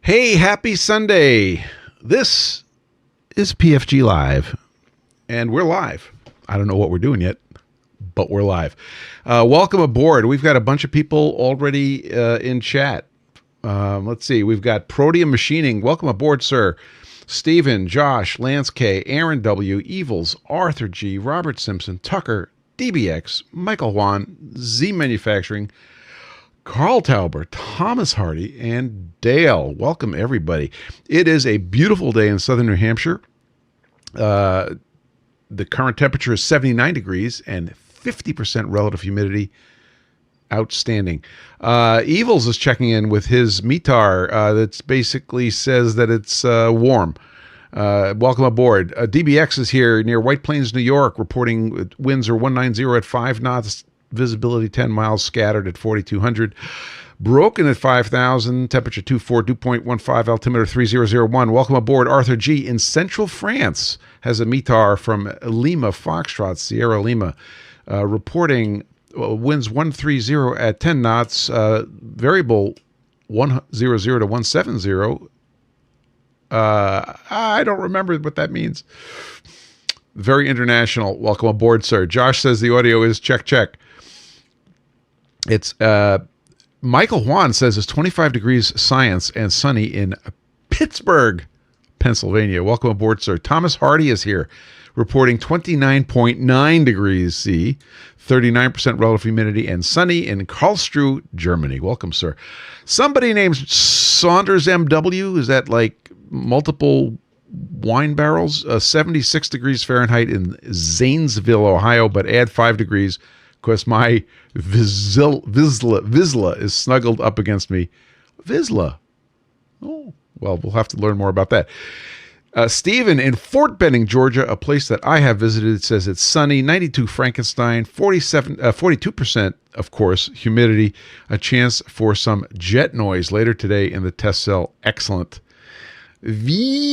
Hey, happy Sunday. This is PFG Live, and we're live. I don't know what we're doing yet, but we're live. Welcome aboard. We've got a bunch of people already in chat. Let's see. We've got Proteum Machining. Welcome aboard, sir. Stephen, Josh, Lance K, Aaron W, Evils, Arthur G, Robert Simpson, Tucker, DBX, Michael Juan, Z Manufacturing, Carl Tauber, Thomas Hardy, and Dale. Welcome, everybody. It is a beautiful day in southern New Hampshire. The current temperature is 79 degrees and 50% relative humidity. Outstanding. Evils is checking in with his METAR that basically says that it's warm. Welcome aboard. DBX is here near White Plains, New York, reporting winds are 190 at 5 knots, visibility 10 miles, scattered at 4,200. Broken at 5,000, temperature 24, dew point 15, altimeter 3001. Welcome aboard. Arthur G in central France has a METAR from Lima Foxtrot, Sierra Lima, reporting winds 130 at 10 knots, variable 100 to 170. I don't remember what that means. Very international. Welcome aboard, sir. Josh says the audio is check. It's Michael Juan says it's 25 degrees science and sunny in Pittsburgh, Pennsylvania. Welcome aboard, sir. Thomas Hardy is here, reporting 29.9 degrees C, 39% relative humidity, and sunny in Karlsruhe, Germany. Welcome, sir. Somebody named Saunders MW, is that like multiple wine barrels? 76 degrees Fahrenheit in Zanesville, Ohio, but add 5 degrees because my Vizsla is snuggled up against me. Vizsla. Oh, well, we'll have to learn more about that. Stephen in Fort Benning, Georgia, a place that I have visited, says it's sunny, 92 Frankenstein, 42%, of course, humidity, a chance for some jet noise later today in the test cell. Excellent. Vizsla.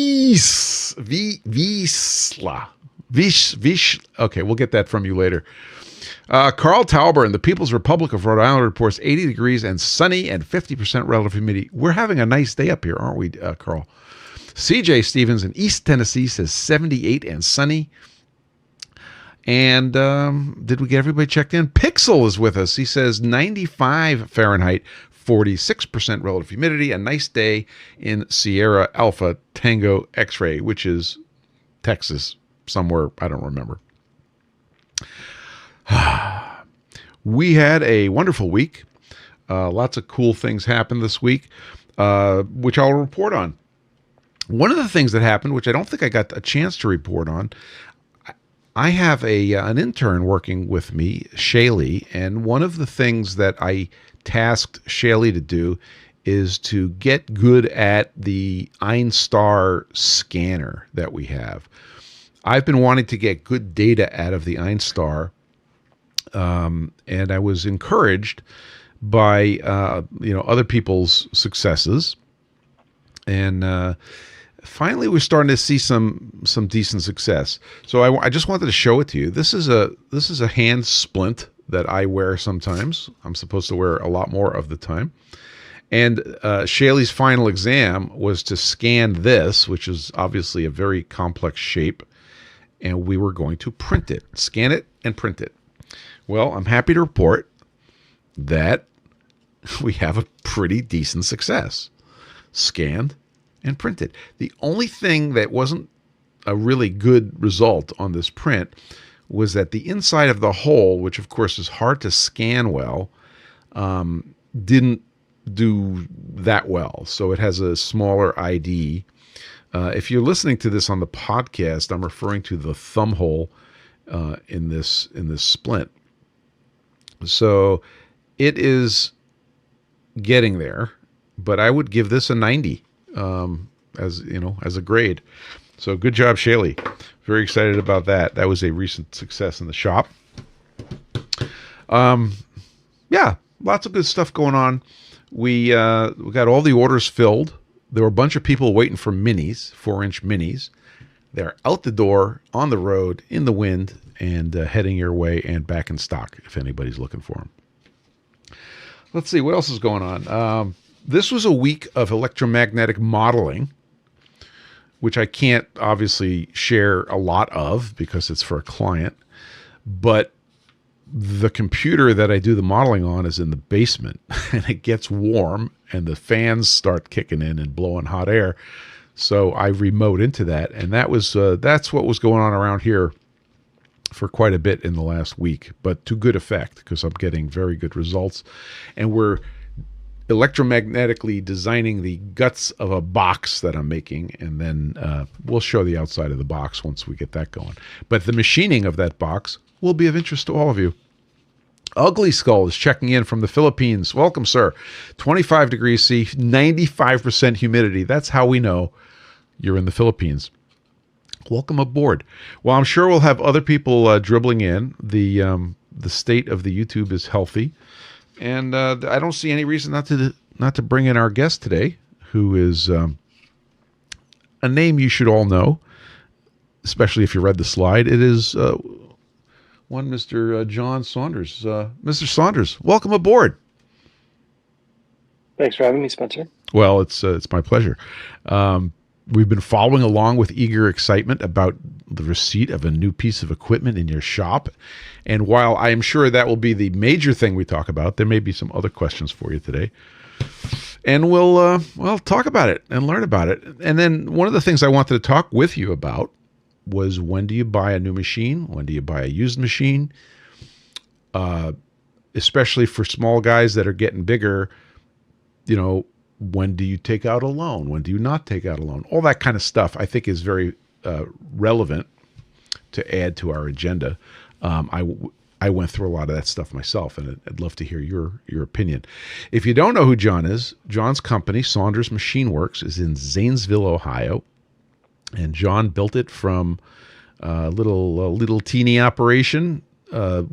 Okay, we'll get that from you later. Carl Tauber in the People's Republic of Rhode Island reports 80 degrees and sunny and 50% relative humidity. We're having a nice day up here, aren't we, Carl? CJ Stevens in East Tennessee says 78 and sunny. And did we get everybody checked in? Pixel is with us. He says 95 Fahrenheit, 46% relative humidity. A nice day in Sierra Alpha Tango X-Ray, which is Texas somewhere. I don't remember. We had a wonderful week. Lots of cool things happened this week, which I'll report on. One of the things that happened, which I don't think I got a chance to report on, I have an intern working with me, Shaylee, and one of the things that I tasked Shaylee to do is to get good at the Einstar scanner that we have. I've been wanting to get good data out of the Einstar, and I was encouraged by other people's successes, and finally, we're starting to see some decent success. So I just wanted to show it to you. This is a hand splint that I wear sometimes. I'm supposed to wear a lot more of the time. And Shaylee's final exam was to scan this, which is obviously a very complex shape, and we were going to print it, scan it, and print it. Well, I'm happy to report that we have a pretty decent success. Scanned and printed. The only thing that wasn't a really good result on this print was that the inside of the hole, which of course is hard to scan well, didn't do that well. So it has a smaller ID. If you're listening to this on the podcast, I'm referring to the thumb hole in this splint. So it is getting there, but I would give this a 90. As a grade. So good job, Shaylee. Very excited about that. That was a recent success in the shop. Yeah, lots of good stuff going on. We got all the orders filled. There were a bunch of people waiting for minis, 4-inch minis. They're out the door, on the road, in the wind, and heading your way and back in stock if anybody's looking for them. Let's see, what else is going on? This was a week of electromagnetic modeling, which I can't obviously share a lot of because it's for a client. But the computer that I do the modeling on is in the basement, and it gets warm, and the fans start kicking in and blowing hot air. So I remote into that, and that's what was going on around here for quite a bit in the last week, but to good effect because I'm getting very good results. And we're electromagnetically designing the guts of a box that I'm making, and then we'll show the outside of the box once we get that going. But the machining of that box will be of interest to all of you. Ugly Skull is checking in from the Philippines. Welcome, sir. 25 degrees C, 95% humidity. That's how we know you're in the Philippines. Welcome aboard. Well, I'm sure we'll have other people dribbling in. The state of the YouTube is healthy, and I don't see any reason not to bring in our guest today, who is a name you should all know, especially if you read the slide. It is one Mr. John Saunders. Mr. Saunders, welcome aboard. Thanks for having me, Spencer. Well, it's my pleasure. We've been following along with eager excitement about the receipt of a new piece of equipment in your shop. And while I am sure that will be the major thing we talk about, there may be some other questions for you today. And we'll talk about it and learn about it. And then one of the things I wanted to talk with you about was, when do you buy a new machine? When do you buy a used machine? Especially for small guys that are getting bigger, when do you take out a loan? When do you not take out a loan? All that kind of stuff I think is very relevant to add to our agenda. I went through a lot of that stuff myself, and I'd love to hear your opinion. If you don't know who John is, John's company, Saunders Machine Works, is in Zanesville, Ohio. And John built it from a little teeny operation. I'll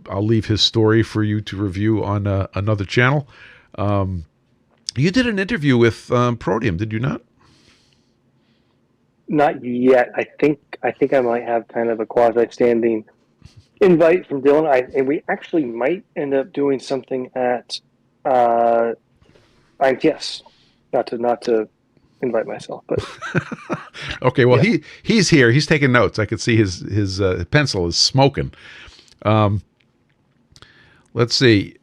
leave his story for you to review on another channel. You did an interview with Protium, did you not? Not yet. I think I might have kind of a quasi-standing invite from Dylan. And we actually might end up doing something at IMTS. Not to invite myself, but okay. Well, yeah. He's here. He's taking notes. I could see his pencil is smoking. Let's see.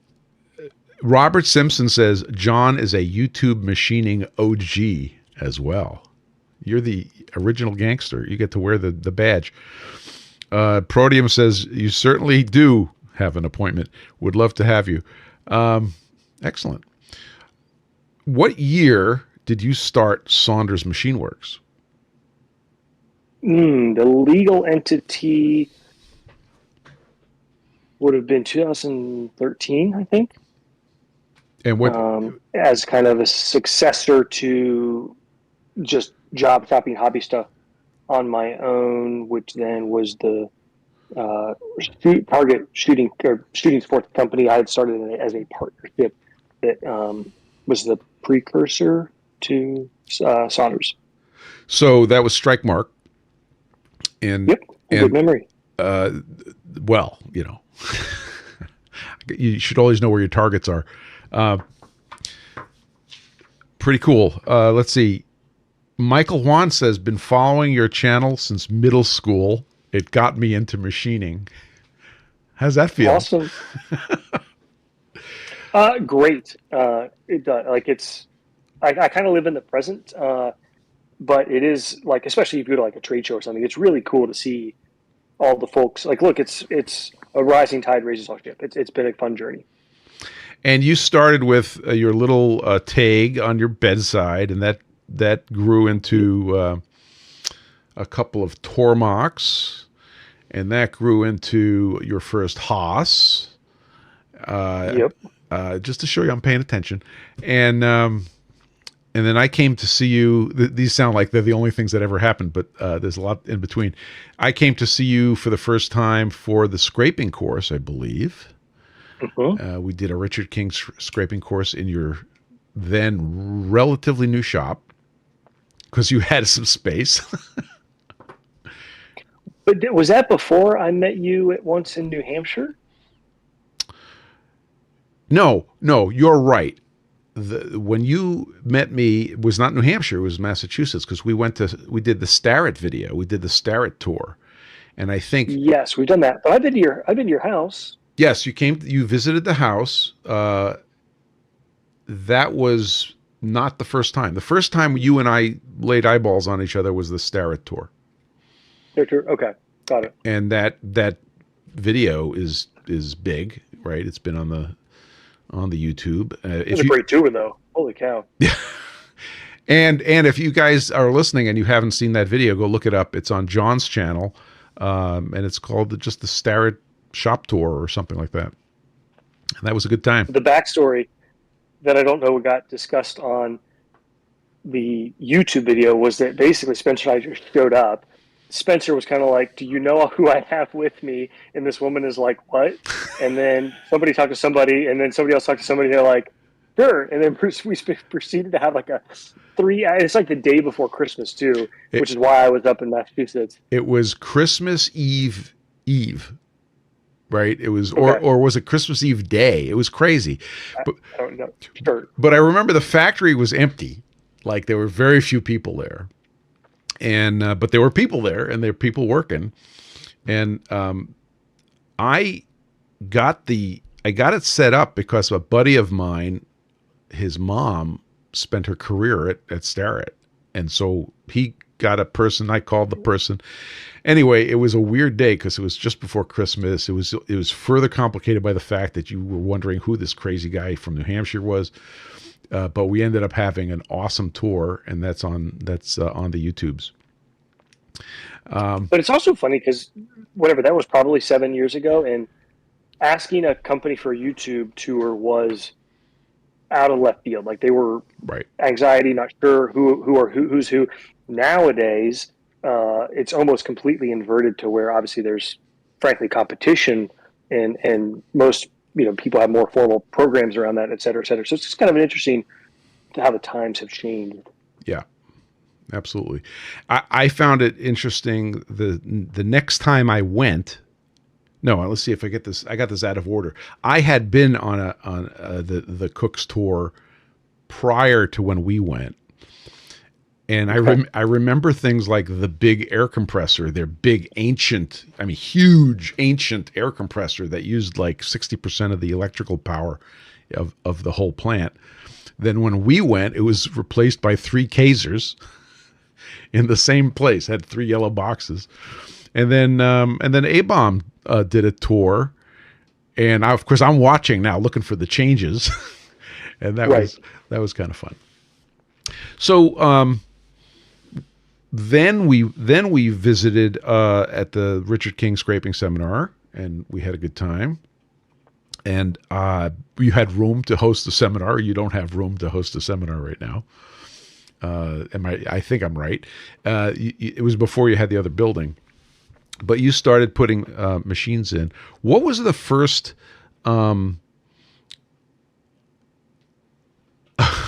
Robert Simpson says John is a YouTube machining OG as well. You're the original gangster. You get to wear the badge. Protium says you certainly do have an appointment. Would love to have you. Excellent. What year did you start Saunders Machine Works? The legal entity would have been 2013, I think. And what, as kind of a successor to just job shopping hobby stuff on my own, which then was the target shooting sports company I had started as a partnership that was the precursor to Saunders. So that was Strike Mark. And yep, good memory. Well, you should always know where your targets are. Pretty cool. Let's see. Michael Juan says, been following your channel since middle school. It got me into machining. How's that feel? Awesome. Great. It does. I kind of live in the present, but it is like, especially if you go to like a trade show or something, it's really cool to see all the folks. Like, look, it's a rising tide raises all ship. It's been a fun journey. And you started with your little tag on your bedside, and that grew into a couple of Tormachs, and that grew into your first Haas. Yep. Just to show you I'm paying attention. And then I came to see you. These sound like they're the only things that ever happened, but there's a lot in between. I came to see you for the first time for the scraping course, I believe. Mm-hmm. We did a Richard King scraping course in your then relatively new shop because you had some space. But was that before I met you at once in New Hampshire? No, you're right. when you met me, it was not New Hampshire, it was Massachusetts, because we did the Starrett video. We did the Starrett tour. And I think, Yes, we've done that. But I've been to your house. yes, you visited the house. That was not the first time. The first time you and I laid eyeballs on each other was the Starrett tour. Okay, got it. And that video is big, right? It's been on the YouTube. It's a great tour, though. Holy cow! And if you guys are listening and you haven't seen that video, go look it up. It's on John's channel, and it's called just the Starrett Shop Tour or something like that. And that was a good time. The backstory that I don't know got discussed on the YouTube video was that basically Spencer and I just showed up. Spencer was kind of like, "Do you know who I have with me?" And this woman is like, "What?" And then somebody talked to somebody, and then somebody else talked to somebody. They're like, "Sure." And then we proceeded to have like a 3. It's like the day before Christmas too, which is why I was up in Massachusetts. It was Christmas Eve, right? It was, or was it Christmas Eve day? It was crazy. I don't know. Sure. But I remember the factory was empty. Like there were very few people there. And but there were people there, and there were people working, and I got it set up because a buddy of mine, his mom spent her career at Starrett, and so he got a person. I called the person. Anyway, it was a weird day because it was just before Christmas. It was further complicated by the fact that you were wondering who this crazy guy from New Hampshire was. But we ended up having an awesome tour, and that's on the YouTubes. But it's also funny because whatever, that was probably 7 years ago, and asking a company for a YouTube tour was out of left field. Like they were anxiety, not sure who's who. Nowadays, it's almost completely inverted to where obviously there's frankly competition, and most people have more formal programs around that, et cetera, et cetera. So it's just kind of interesting to how the times have changed. Yeah, absolutely. I found it interesting the next time I went. No, let's see if I get this. I got this out of order. I had been on the Cook's tour prior to when we went, and I remember things like the big air compressor, their big huge ancient air compressor that used like 60% of the electrical power of the whole plant. Then when we went, it was replaced by 3 Kazers in the same place, had 3 yellow boxes. And then A-Bomb did a tour, and of course I'm watching now, looking for the changes, and that was kind of fun. So then we visited at the Richard King Scraping Seminar, and we had a good time. And you had room to host a seminar. You don't have room to host a seminar right now. I think I'm right. It was before you had the other building, but you started putting machines in. What was the first?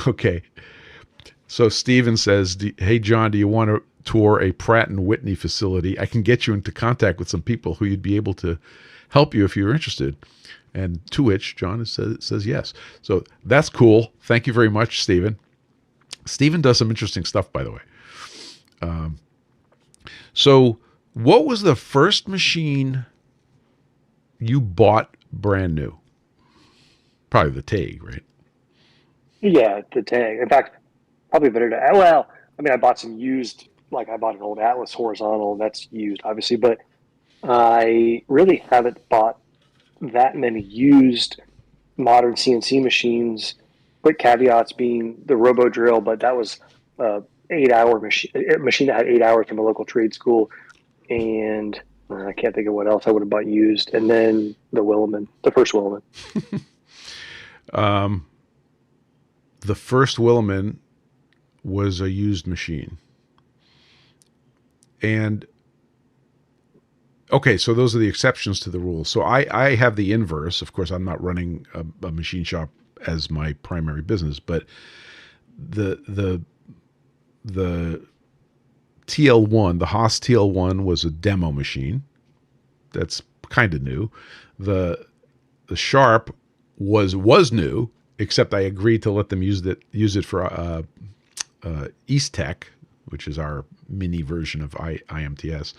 Okay, so Steven says, "Hey John, do you want to tour a Pratt and Whitney facility? I can get you into contact with some people who you'd be able to help you if you're interested." And to which John says yes. So that's cool. Thank you very much, Stephen. Stephen does some interesting stuff, by the way. So what was the first machine you bought brand new? Probably the TAG, right? Yeah, the TAG. In fact, probably better to, well, I bought some used, like I bought an old Atlas horizontal, that's used, obviously, but I really haven't bought that many used modern CNC machines. Quick caveats being the robo drill, but that was a 8-hour machine that had 8 hours from a local trade school, and I can't think of what else I would have bought used. And then the Willman, the first Willman. The first Willman was a used machine, and okay, so those are the exceptions to the rule. So I have the inverse. Of course, I'm not running a machine shop as my primary business, but the TL1, the Haas TL1 was a demo machine. That's kind of new. The Sharp was new, except I agreed to let them use it for East Tech, which is our mini version of IMTS.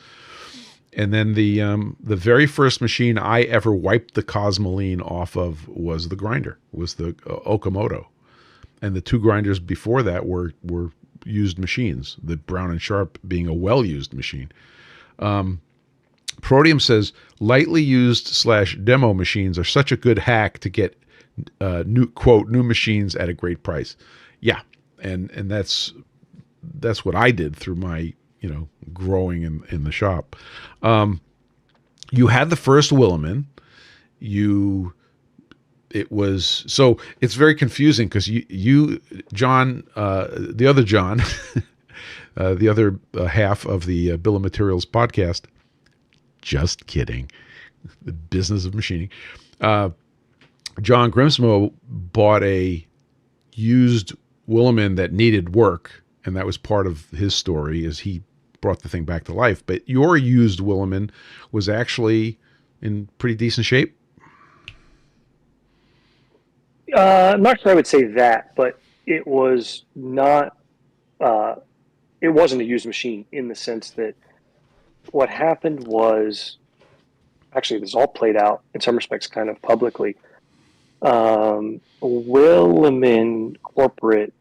And then the very first machine I ever wiped the Cosmoline off of was the grinder, was the Okamoto. And the two grinders before that were used machines, the Brown and Sharp being a well-used machine. Proteum says, lightly used / demo machines are such a good hack to get new machines at a great price. Yeah. And that's what I did through my, growing in the shop. You had the first Willman. So it's very confusing because you John, the other John, the other half of the Bill of Materials podcast, just kidding, the business of machining. John Grimsmo bought a used Willman that needed work, and that was part of his story, is he brought the thing back to life. But your used Willman was actually in pretty decent shape. I'm not sure I would say that, but it was not. It wasn't a used machine in the sense that what happened was, actually, this all played out in some respects kind of publicly. Willman Corporate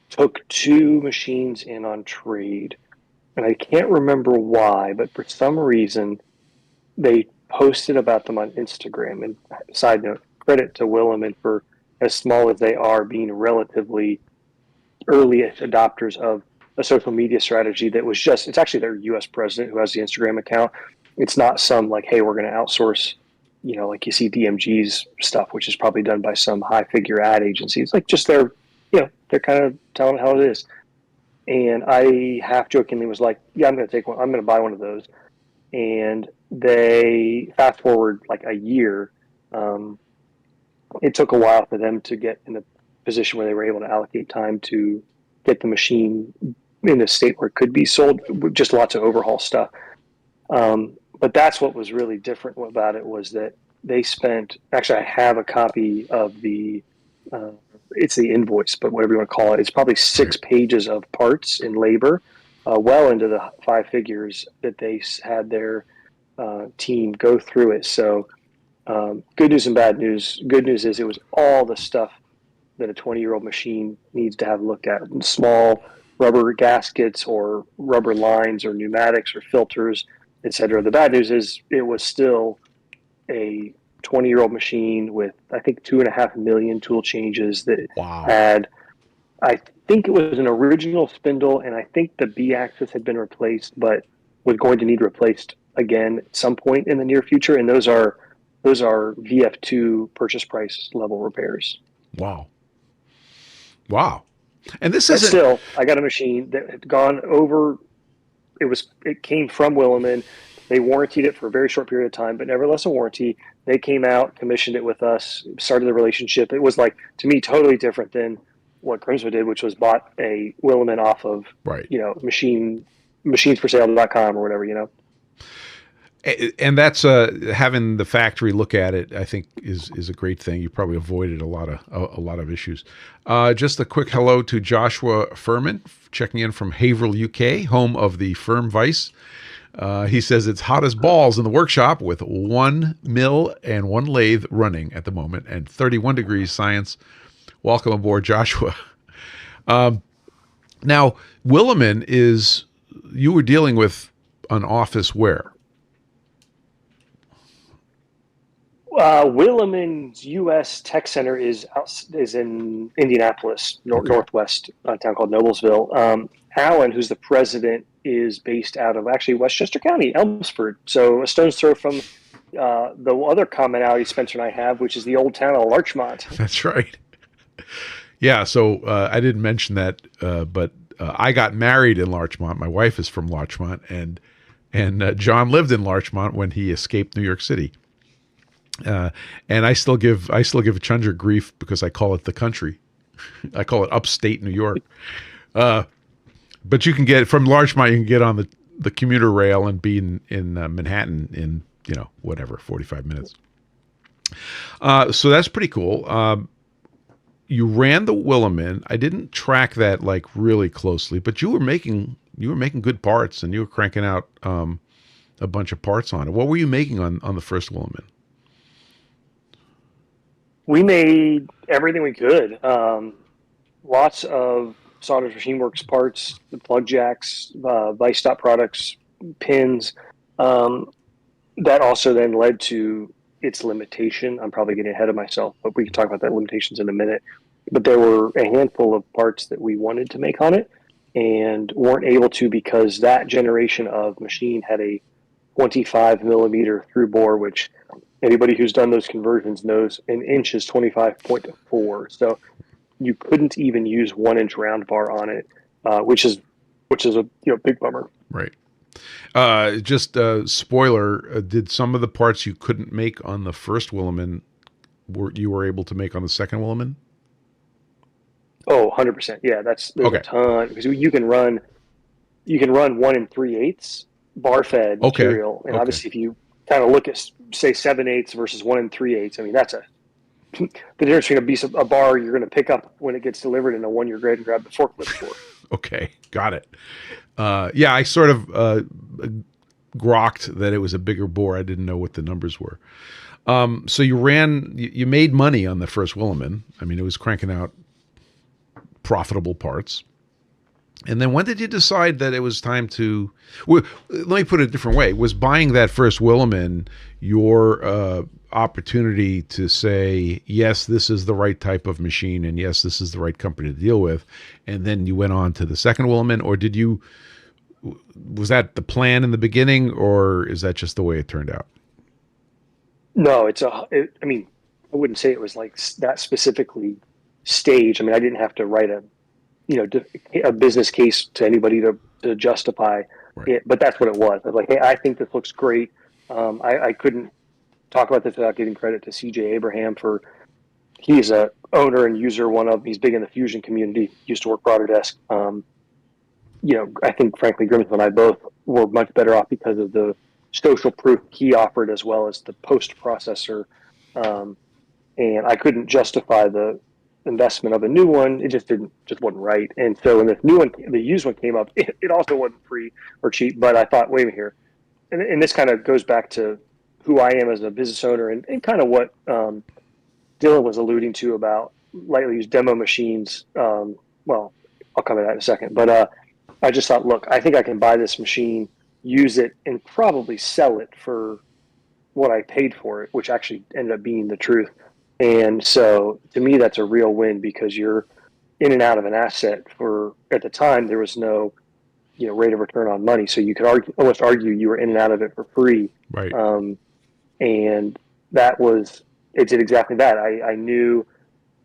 took 2 machines in on trade, and I can't remember why, but for some reason they posted about them on Instagram. And side note, credit to Willman for, as small as they are, being relatively early adopters of a social media strategy that was just, it's actually their US president who has the Instagram account. It's not some like, hey, we're going to outsource, like you see DMG's stuff, which is probably done by some high figure ad agencies. Like just they're kind of telling how it is. And I half jokingly was like, yeah, I'm going to take one. I'm going to buy one of those. And they fast forward like a year. It took a while for them to get in a position where they were able to allocate time to get the machine in a state where it could be sold, just lots of overhaul stuff. But that's what was really different about it, was that they spent, actually I have a copy of the, it's the invoice, but whatever you want to call it, it's probably 6 pages of parts and labor, well into the 5 figures that they had their team go through it. So good news and bad news. Good news is it was all the stuff that a 20-year-old machine needs to have looked at. Small rubber gaskets or rubber lines or pneumatics or filters, etc. The bad news is it was still a 20-year-old machine with, I think, 2.5 million tool changes that had, I think it was an original spindle, and I think the B-axis had been replaced, but was going to need replaced again at some point in the near future. And those are VF2 purchase price level repairs. Wow. And this is isn't... still, I got a machine that had gone over. It came from Willman. They warrantied it for a very short period of time, but nevertheless a warranty. They came out, commissioned it with us, started the relationship. It was like, to me, totally different than what Grimsmo did, which was bought a Willman off of, machinesforsale.com or whatever, And that's having the factory look at it, I think, is a great thing. You probably avoided a lot of issues. Just a quick hello to Joshua Furman, checking in from Haverhill, UK, home of the Firm Vice. He says it's hot as balls in the workshop with 1 mill and 1 lathe running at the moment and 31 degrees science. Welcome aboard, Joshua. Now, Willman you were dealing with an office where? Willman's U.S. Tech Center is in Indianapolis, northwest town called Noblesville. Alan, who's the president, is based out of actually Westchester County, Elmsford. So a stone's throw from the other commonality Spencer and I have, which is the old town of Larchmont. That's right. Yeah, so I didn't mention that, but I got married in Larchmont. My wife is from Larchmont, and John lived in Larchmont when he escaped New York City. And I still give Chunger grief because I call it the country. I call it upstate New York. But you can get from Larchmont, you can get on the commuter rail and be in Manhattan in 45 minutes. So that's pretty cool. you ran the Willman. I didn't track that like really closely, but you were making good parts, and you were cranking out a bunch of parts on it. What were you making on the first Willman? We made everything we could. Lots of Saunders Machine Works parts, the plug jacks, vice stop products, pins. That also then led to its limitation. I'm probably getting ahead of myself, but we can talk about that limitations in a minute. But there were a handful of parts that we wanted to make on it and weren't able to because that generation of machine had a 25 millimeter through bore, which anybody who's done those conversions knows an inch is 25.4. So you couldn't even use 1 inch round bar on it, which is a big bummer. Right. Just spoiler, did some of the parts you couldn't make on the first Willman you were able to make on the second Willman? Oh, 100%. Yeah, there's okay. A ton because you can run 1 3/8 bar fed material, and obviously if you kind of look at say 7/8 versus 1 3/8, I mean that's the difference between a bar you're going to pick up when it gets delivered and a one you're going to grab the forklift for. Okay, got it. Yeah, I sort of grokked that it was a bigger bore. I didn't know what the numbers were. So you made money on the first Willman. I mean, it was cranking out profitable parts. And then when did you decide that it was time to, well, let me put it a different way. Was buying that first Willman your opportunity to say, yes, this is the right type of machine, and yes, this is the right company to deal with, and then you went on to the second Willman, or was that the plan in the beginning, or is that just the way it turned out? No, I mean, I wouldn't say it was like that specifically staged. I mean, I didn't have to write a business case to anybody to justify it, but that's what it was. I was like, hey, I think this looks great. I couldn't talk about this without giving credit to CJ Abraham he's a owner and user, he's big in the Fusion community, used to work for Autodesk. I think frankly, Grimsby and I both were much better off because of the social proof he offered as well as the post processor. And I couldn't justify the investment of a new one. It just wasn't right. And so when this new one, the used one came up, it also wasn't free or cheap, but I thought, wait a minute here. And this kind of goes back to who I am as a business owner and kind of what Dylan was alluding to about lightly used demo machines. Well, I'll come to that in a second, but I just thought, look, I think I can buy this machine, use it, and probably sell it for what I paid for it, which actually ended up being the truth. And so to me, that's a real win because you're in and out of an asset at the time, there was no, rate of return on money. So you could almost argue you were in and out of it for free. Right. And it did exactly that. I knew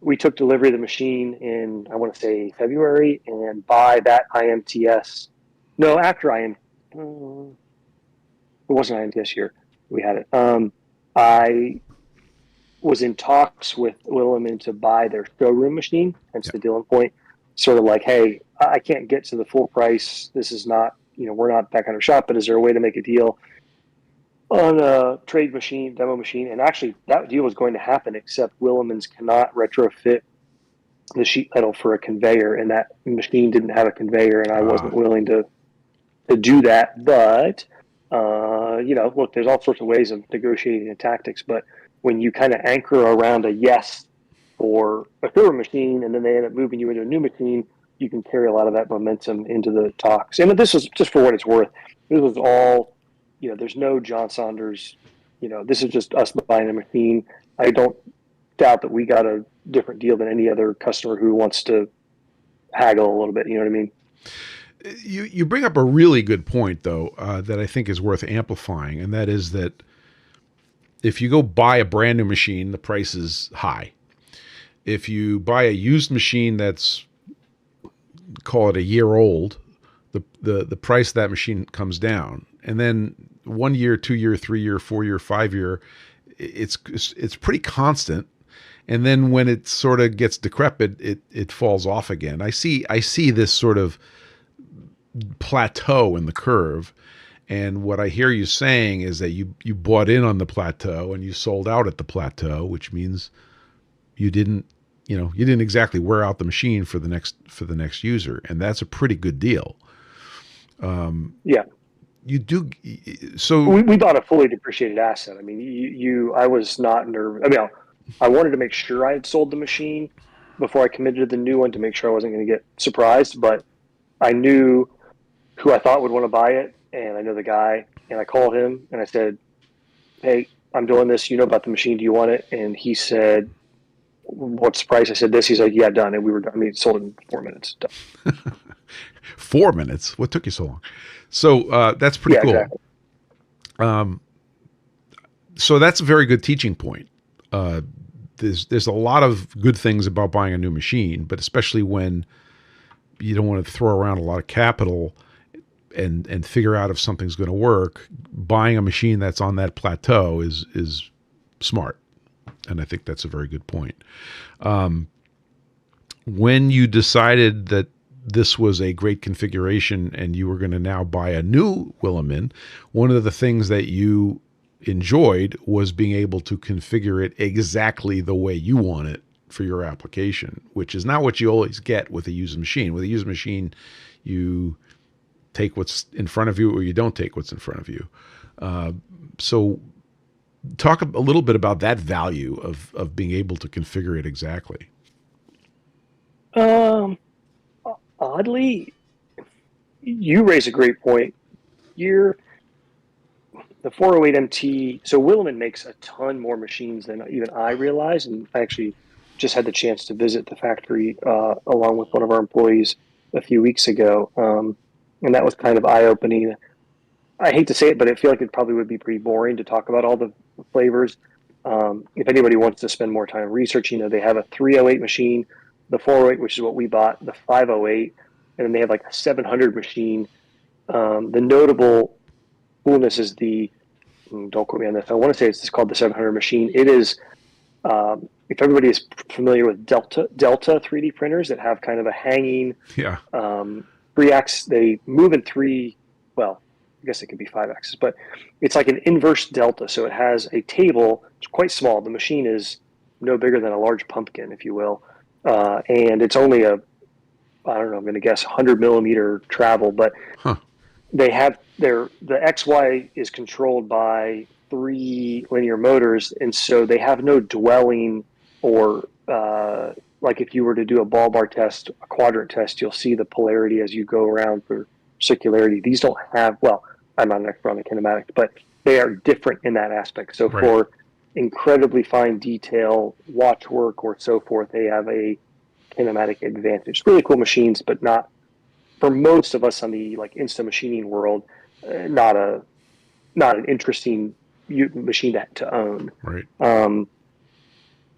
we took delivery of the machine in, I want to say February, and by that after it wasn't IMTS year, we had it. I was in talks with Willman to buy their showroom machine, hence the Dylan point, sort of like, hey, I can't get to the full price. This is not, we're not that kind of shop, but is there a way to make a deal on a trade machine, demo machine? And actually that deal was going to happen, except Willman's cannot retrofit the sheet metal for a conveyor, and that machine didn't have a conveyor, and I wasn't willing to do that. But, look, there's all sorts of ways of negotiating the tactics, but when you kind of anchor around a yes for a showroom machine, and then they end up moving you into a new machine, you can carry a lot of that momentum into the talks. And this was just for what it's worth. This was all, there's no John Saunders, this is just us buying a machine. I don't doubt that we got a different deal than any other customer who wants to haggle a little bit. You know what I mean? You bring up a really good point, though, that I think is worth amplifying, and that is that if you go buy a brand new machine, the price is high. If you buy a used machine that's, call it a year old, the price of that machine comes down. And then 1 year, 2 year, 3 year, 4 year, 5 year, it's pretty constant. And then when it sort of gets decrepit, it falls off again. I see this sort of plateau in the curve. And what I hear you saying is that you bought in on the plateau and you sold out at the plateau, which means you didn't you didn't exactly wear out the machine for the next user, and that's a pretty good deal. Yeah. You do so. We bought a fully depreciated asset. I mean, I was not nervous. I mean, I wanted to make sure I had sold the machine before I committed to the new one to make sure I wasn't going to get surprised. But I knew who I thought would want to buy it, and I know the guy. And I called him and I said, "Hey, I'm doing this. You know about the machine? Do you want it?" And he said, "What's the price?" I said this. He's like, "Yeah, done." And we were done. I mean, it sold in 4 minutes. Done. 4 minutes? What took you so long? So that's pretty cool. Exactly. So that's a very good teaching point. There's a lot of good things about buying a new machine, but especially when you don't want to throw around a lot of capital and figure out if something's going to work. Buying a machine that's on that plateau is smart, and I think that's a very good point. When you decided that this was a great configuration and you were going to now buy a new Willman, one of the things that you enjoyed was being able to configure it exactly the way you want it for your application, which is not what you always get with a used machine. With a used machine, you take what's in front of you or you don't take what's in front of you. So talk a little bit about that value of being able to configure it exactly. Oddly, you raise a great point. The 408MT, so Willman makes a ton more machines than even I realized, and I actually just had the chance to visit the factory along with one of our employees a few weeks ago, and that was kind of eye-opening. I hate to say it, but I feel like it probably would be pretty boring to talk about all the flavors. If anybody wants to spend more time researching, they have a 308 machine, the 408, which is what we bought, the 508, and then they have like a 700 machine. The notable coolness is don't quote me on this, I want to say it's called the 700 machine. It is, if everybody is familiar with Delta 3D printers that have kind of a hanging 3-axis, they move in well, I guess it could be 5 axis, but it's like an inverse delta. So it has a table, it's quite small. The machine is no bigger than a large pumpkin, if you will. And it's only I don't know, I'm going to guess 100 millimeter travel, but they have the XY is controlled by 3 linear motors. And so they have no dwelling or, like if you were to do a ball bar test, a quadrant test, you'll see the polarity as you go around for circularity. These don't have, well, I'm not an expert on the kinematic, but they are different in that aspect. So for incredibly fine detail, watch work or so forth, they have a kinematic advantage. Really cool machines, but not for most of us on the like Insta machining world, not an interesting machine to own. Right.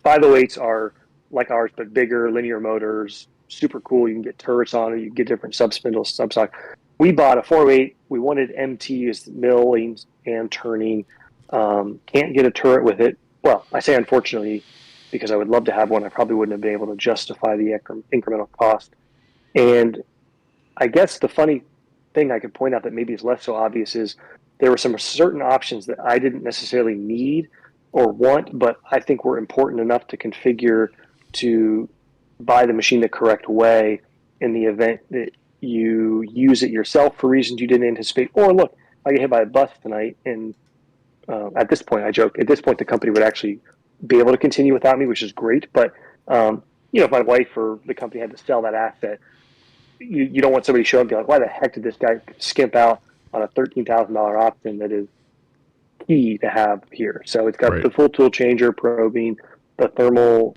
508s are like ours, but bigger, linear motors, super cool. You can get turrets on it. You can get different subspindles, subsock. We bought a 408. We wanted MT as milling and turning. Can't get a turret with it. Well, I say unfortunately, because I would love to have one. I probably wouldn't have been able to justify the incremental cost. And I guess the funny thing I could point out that maybe is less so obvious is there were some certain options that I didn't necessarily need or want, but I think were important enough to configure to buy the machine the correct way in the event that you use it yourself for reasons you didn't anticipate. Or look, I get hit by a bus tonight, and at this point, I joke, at this point, the company would actually be able to continue without me, which is great. But, if my wife or the company had to sell that asset, you don't want somebody to show up and be like, why the heck did this guy skimp out on a $13,000 option that is key to have here? So it's got the full tool changer, probing, the thermal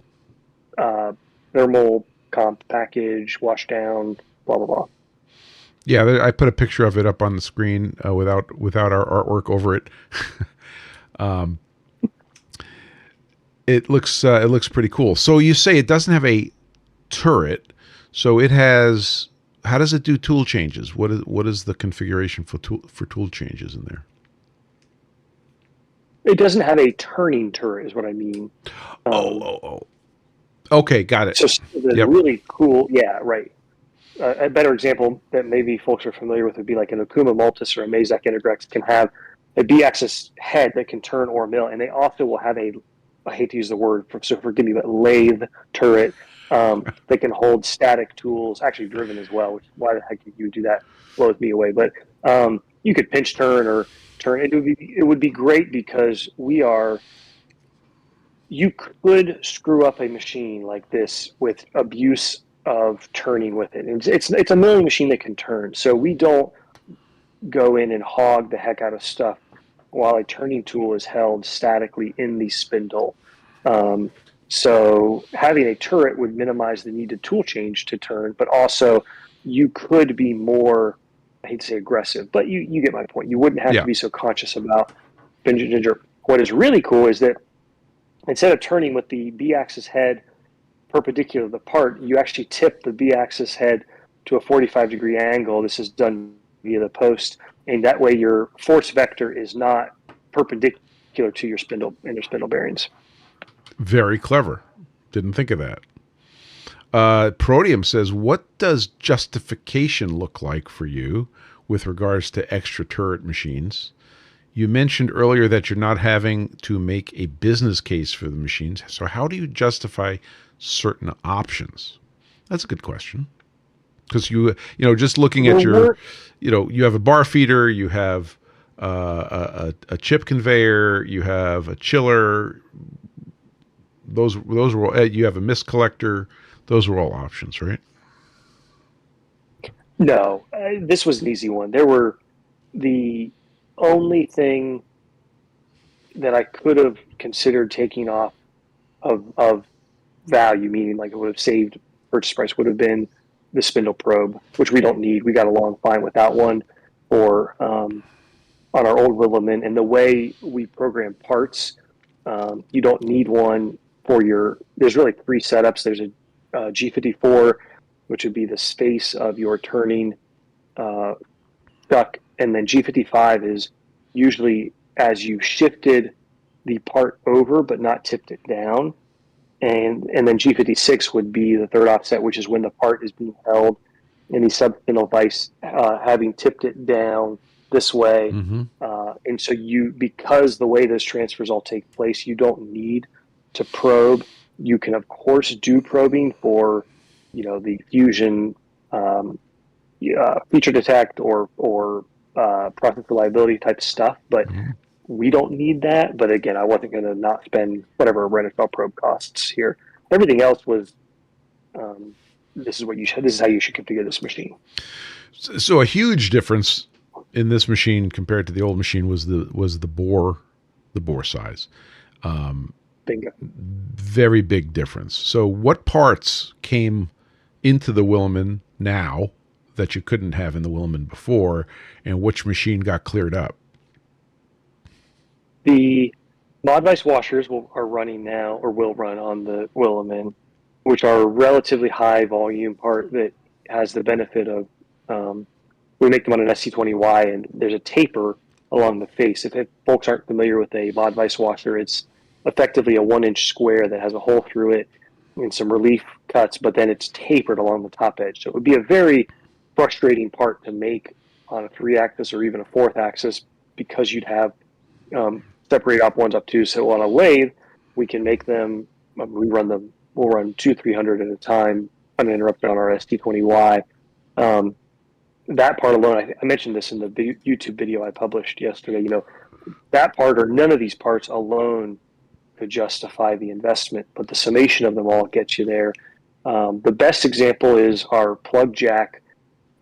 comp package, wash down, blah, blah, blah. Yeah, I put a picture of it up on the screen without our artwork over it. It looks pretty cool. So you say it doesn't have a turret, so it has. How does it do tool changes? What is the configuration for tool changes in there? It doesn't have a turning turret, is what I mean. Okay, got it. So the really cool, yeah, right. A better example that maybe folks are familiar with would be like an Okuma Multis or a Mazak Integrex can have a B-axis head that can turn or mill, and they also will have a I hate to use the word, so forgive me, but lathe turret that can hold static tools, actually driven as well, which why the heck you would do that blows me away. But you could pinch turn or turn. It would be great because you could screw up a machine like this with abuse of turning with it. It's a milling machine that can turn. So we don't go in and hog the heck out of stuff while a turning tool is held statically in the spindle. So having a turret would minimize the need to tool change to turn, but also you could be more, I hate to say aggressive, but you get my point. You wouldn't have to Yeah. be so conscious about ginger. What is really cool is that instead of turning with the B-axis head perpendicular to the part, you actually tip the B-axis head to a 45-degree angle. This is done via the post, and that way your force vector is not perpendicular to your spindle and your spindle bearings. Very clever. Didn't think of that. Proteum says, what does justification look like for you with regards to extra turret machines? You mentioned earlier that you're not having to make a business case for the machines. So how do you justify certain options? That's a good question. Because just looking at your, you have a bar feeder, you have a chip conveyor, you have a chiller. Those were all, you have a mist collector. Those were all options, right? No, this was an easy one. There were the only thing that I could have considered taking off of value, meaning like it would have saved purchase price, would have been the spindle probe, which we don't need. We got along fine without one, or on our old Willman. And the way we program parts, you don't need one for there's really three setups. There's a G54, which would be the space of your turning duck, and then G55 is usually as you shifted the part over but not tipped it down, and then G56 would be the third offset, which is when the part is being held in the subspindle vise, having tipped it down this way. Mm-hmm. And so because the way those transfers all take place, you don't need to probe. You can of course do probing for, the fusion, feature detect or process reliability type stuff, but we don't need that. But again, I wasn't going to not spend whatever a Renifel probe costs here. Everything else was, this is how you should configure this machine. So a huge difference in this machine compared to the old machine was the bore size. Bingo. Very big difference. So what parts came into the Willman now that you couldn't have in the Willman before, and which machine got cleared up? The mod vise washers are running now, or will run on the Willman, which are a relatively high volume part that has the benefit of, we make them on an SC20Y, and there's a taper along the face. If folks aren't familiar with a mod vise washer, it's effectively a 1-inch square that has a hole through it and some relief cuts, but then it's tapered along the top edge. So it would be a very frustrating part to make on a 3-axis or even a 4th axis, because you'd have separate op 1s, op 2s. So on a lathe, we can make them, we'll run 200-300 at a time uninterrupted on our ST20Y. That part alone, I mentioned this in the YouTube video I published yesterday, that part or none of these parts alone could justify the investment, but the summation of them all gets you there. The best example is our plug jack,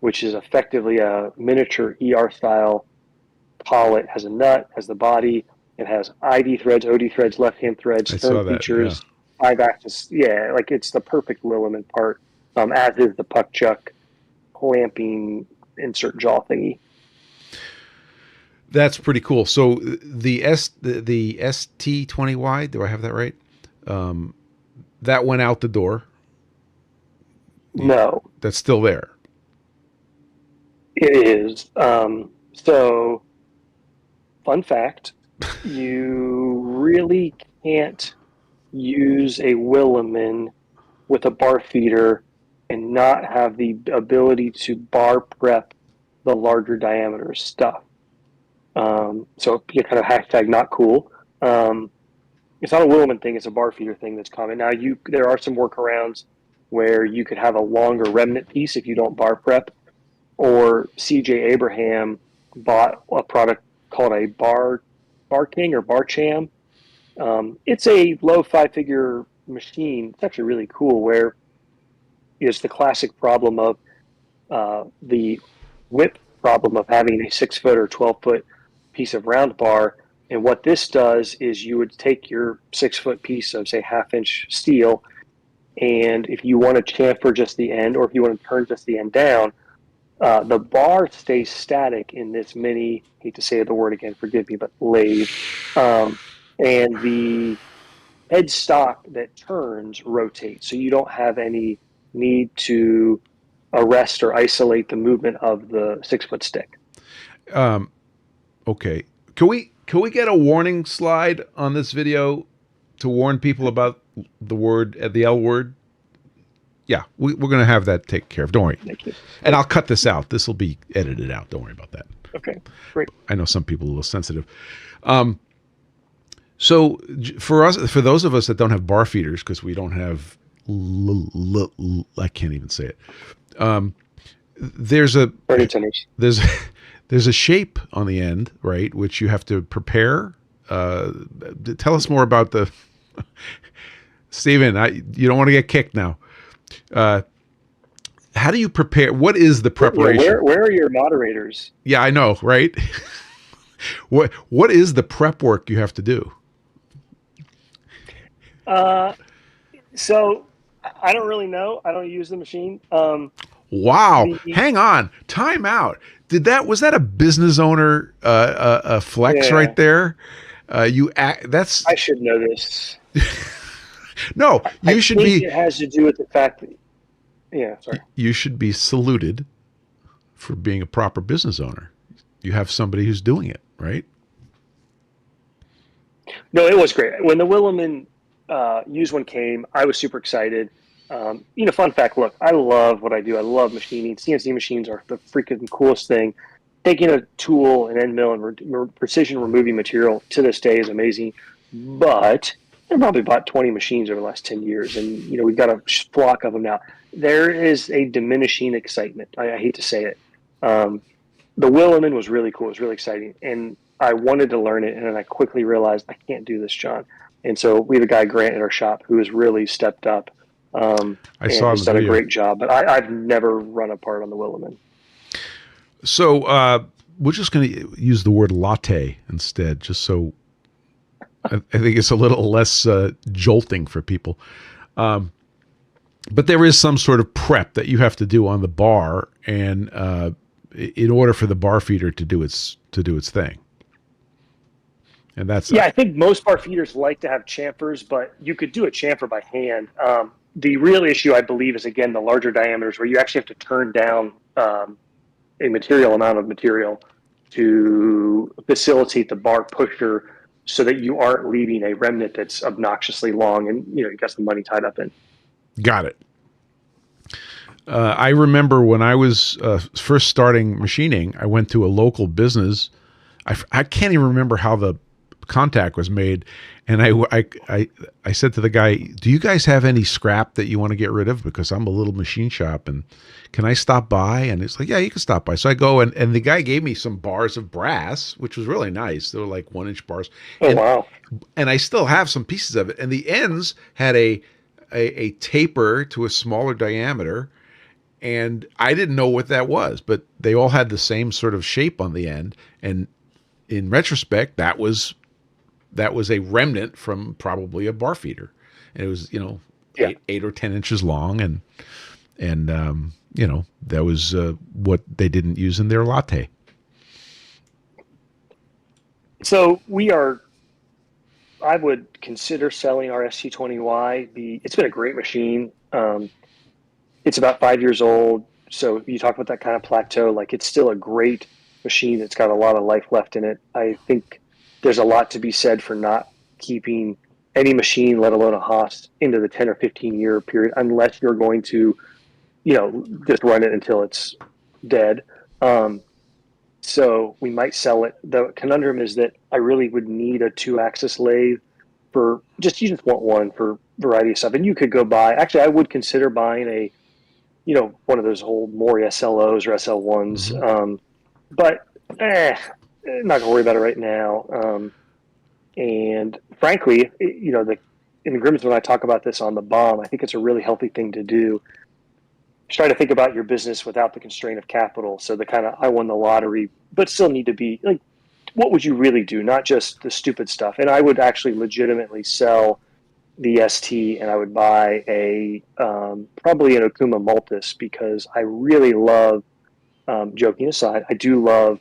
which is effectively a miniature ER style collet. Has a nut, has the body, it has ID threads, OD threads, left-hand threads, turn features, 5-axis. Yeah, like it's the perfect Willman part, as is the puck chuck clamping insert jaw thingy. That's pretty cool. So the ST20Y, do I have that right? That went out the door. No. That's still there. It is. So, fun fact, you really can't use a Willman with a bar feeder and not have the ability to bar prep the larger diameter stuff. So you kind of hashtag not cool. it's not a Willman thing, it's a bar feeder thing that's common. Now there are some workarounds where you could have a longer remnant piece if you don't bar prep, or CJ Abraham bought a product called a bar king or bar cham. It's a low 5-figure machine. It's actually really cool, where it's the classic problem of the whip problem of having a 6-foot or 12-foot piece of round bar. And what this does is you would take your 6-foot piece of, say, 1/2-inch steel, and if you want to chamfer just the end, or if you want to turn just the end down, the bar stays static in this mini, hate to say the word again, forgive me, but lathe. And the headstock that turns rotates, so you don't have any need to arrest or isolate the movement of the 6-foot stick. Okay. Can we get a warning slide on this video to warn people about the L word? Yeah, we're going to have that taken care of. Don't worry. Thank you. And I'll cut this out. This will be edited out. Don't worry about that. Okay, great. I know some people are a little sensitive. So for those of us that don't have bar feeders, because we don't have, I can't even say it. There's a shape on the end, right, which you have to prepare. Tell us more about the Steven. You don't want to get kicked now. How do you prepare? What is the preparation? Where are your moderators? Yeah, I know, right? What is the prep work you have to do? So I don't really know. I don't use the machine. Wow. Hang on. Time out. Was that a business owner a flex right there? I should know this. No, you should be. It has to do with the fact that, sorry. You should be saluted for being a proper business owner. You have somebody who's doing it, right? No, it was great. When the Willman used one came, I was super excited. Fun fact, look, I love what I do. I love machining. CNC machines are the freaking coolest thing. Taking a tool, an end mill, and precision removing material to this day is amazing. But I probably bought 20 machines over the last 10 years, and we've got a flock of them now. There is a diminishing excitement. I hate to say it. The Willman was really cool. It was really exciting, and I wanted to learn it, and then I quickly realized I can't do this, John. And so we have a guy, Grant, at our shop who has really stepped up. I saw he's done a great job, but I've never run a part on the Willman. So we're just going to use the word latte instead, just so I think it's a little less jolting for people. But there is some sort of prep that you have to do on the bar, and in order for the bar feeder to do its thing. And that's I think most bar feeders like to have chamfers, but you could do a chamfer by hand. The real issue, I believe, is again the larger diameters, where you actually have to turn down a material amount of material to facilitate the bar pusher, so that you aren't leaving a remnant that's obnoxiously long and you got some money tied up in. Got it. I remember when I was first starting machining, I went to a local business. I can't even remember how the contact was made, and I said to the guy, "Do you guys have any scrap that you want to get rid of? Because I'm a little machine shop, and can I stop by?" And it's like, "Yeah, you can stop by." So I go, and the guy gave me some bars of brass, which was really nice. They were like 1-inch bars. Oh, wow. And I still have some pieces of it, and the ends had a taper to a smaller diameter, and I didn't know what that was, but they all had the same sort of shape on the end, and in retrospect, that was a remnant from probably a bar feeder, and it was 8 or 10 inches long, and that was what they didn't use in their latte. So I would consider selling our ST20Y. It's been a great machine. It's about 5 years old. So you talk about that kind of plateau, like it's still a great machine. It's got a lot of life left in it. I think there's a lot to be said for not keeping any machine, let alone a Haas, into the 10 or 15 year period, unless you're going to, just run it until it's dead. So we might sell it. The conundrum is that I really would need a 2-axis lathe for just, you just want one for a variety of stuff. And you could go buy, actually, I would consider buying a, one of those old Mori SLOs or SL1s. But not gonna worry about it right now. And frankly, in agreement when I talk about this on the bomb, I think it's a really healthy thing to do. Try to think about your business without the constraint of capital. So the kind of, I won the lottery, but still need to be like, what would you really do? Not just the stupid stuff. And I would actually legitimately sell the ST, and I would buy a probably an Okuma Multis, because I really love, joking aside, I do love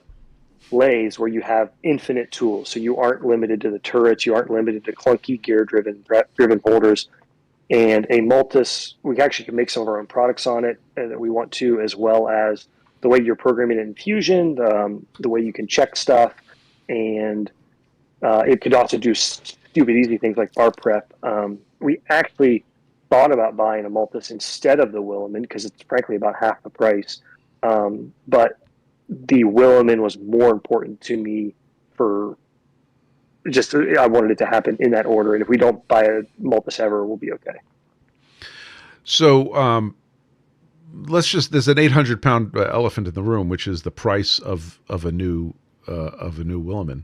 lathes where you have infinite tools. So you aren't limited to the turrets, you aren't limited to clunky gear driven holders. And a Multis, we actually can make some of our own products on it that we want to, as well as the way you're programming it in Fusion, the way you can check stuff, and it could also do stupid easy things like bar prep. We actually thought about buying a Multis instead of the Willman because it's frankly about half the price. But the Willman was more important to me for just, I wanted it to happen in that order. And if we don't buy a Multis ever, we'll be okay. So there's an 800-pound elephant in the room, which is the price of a new Willman.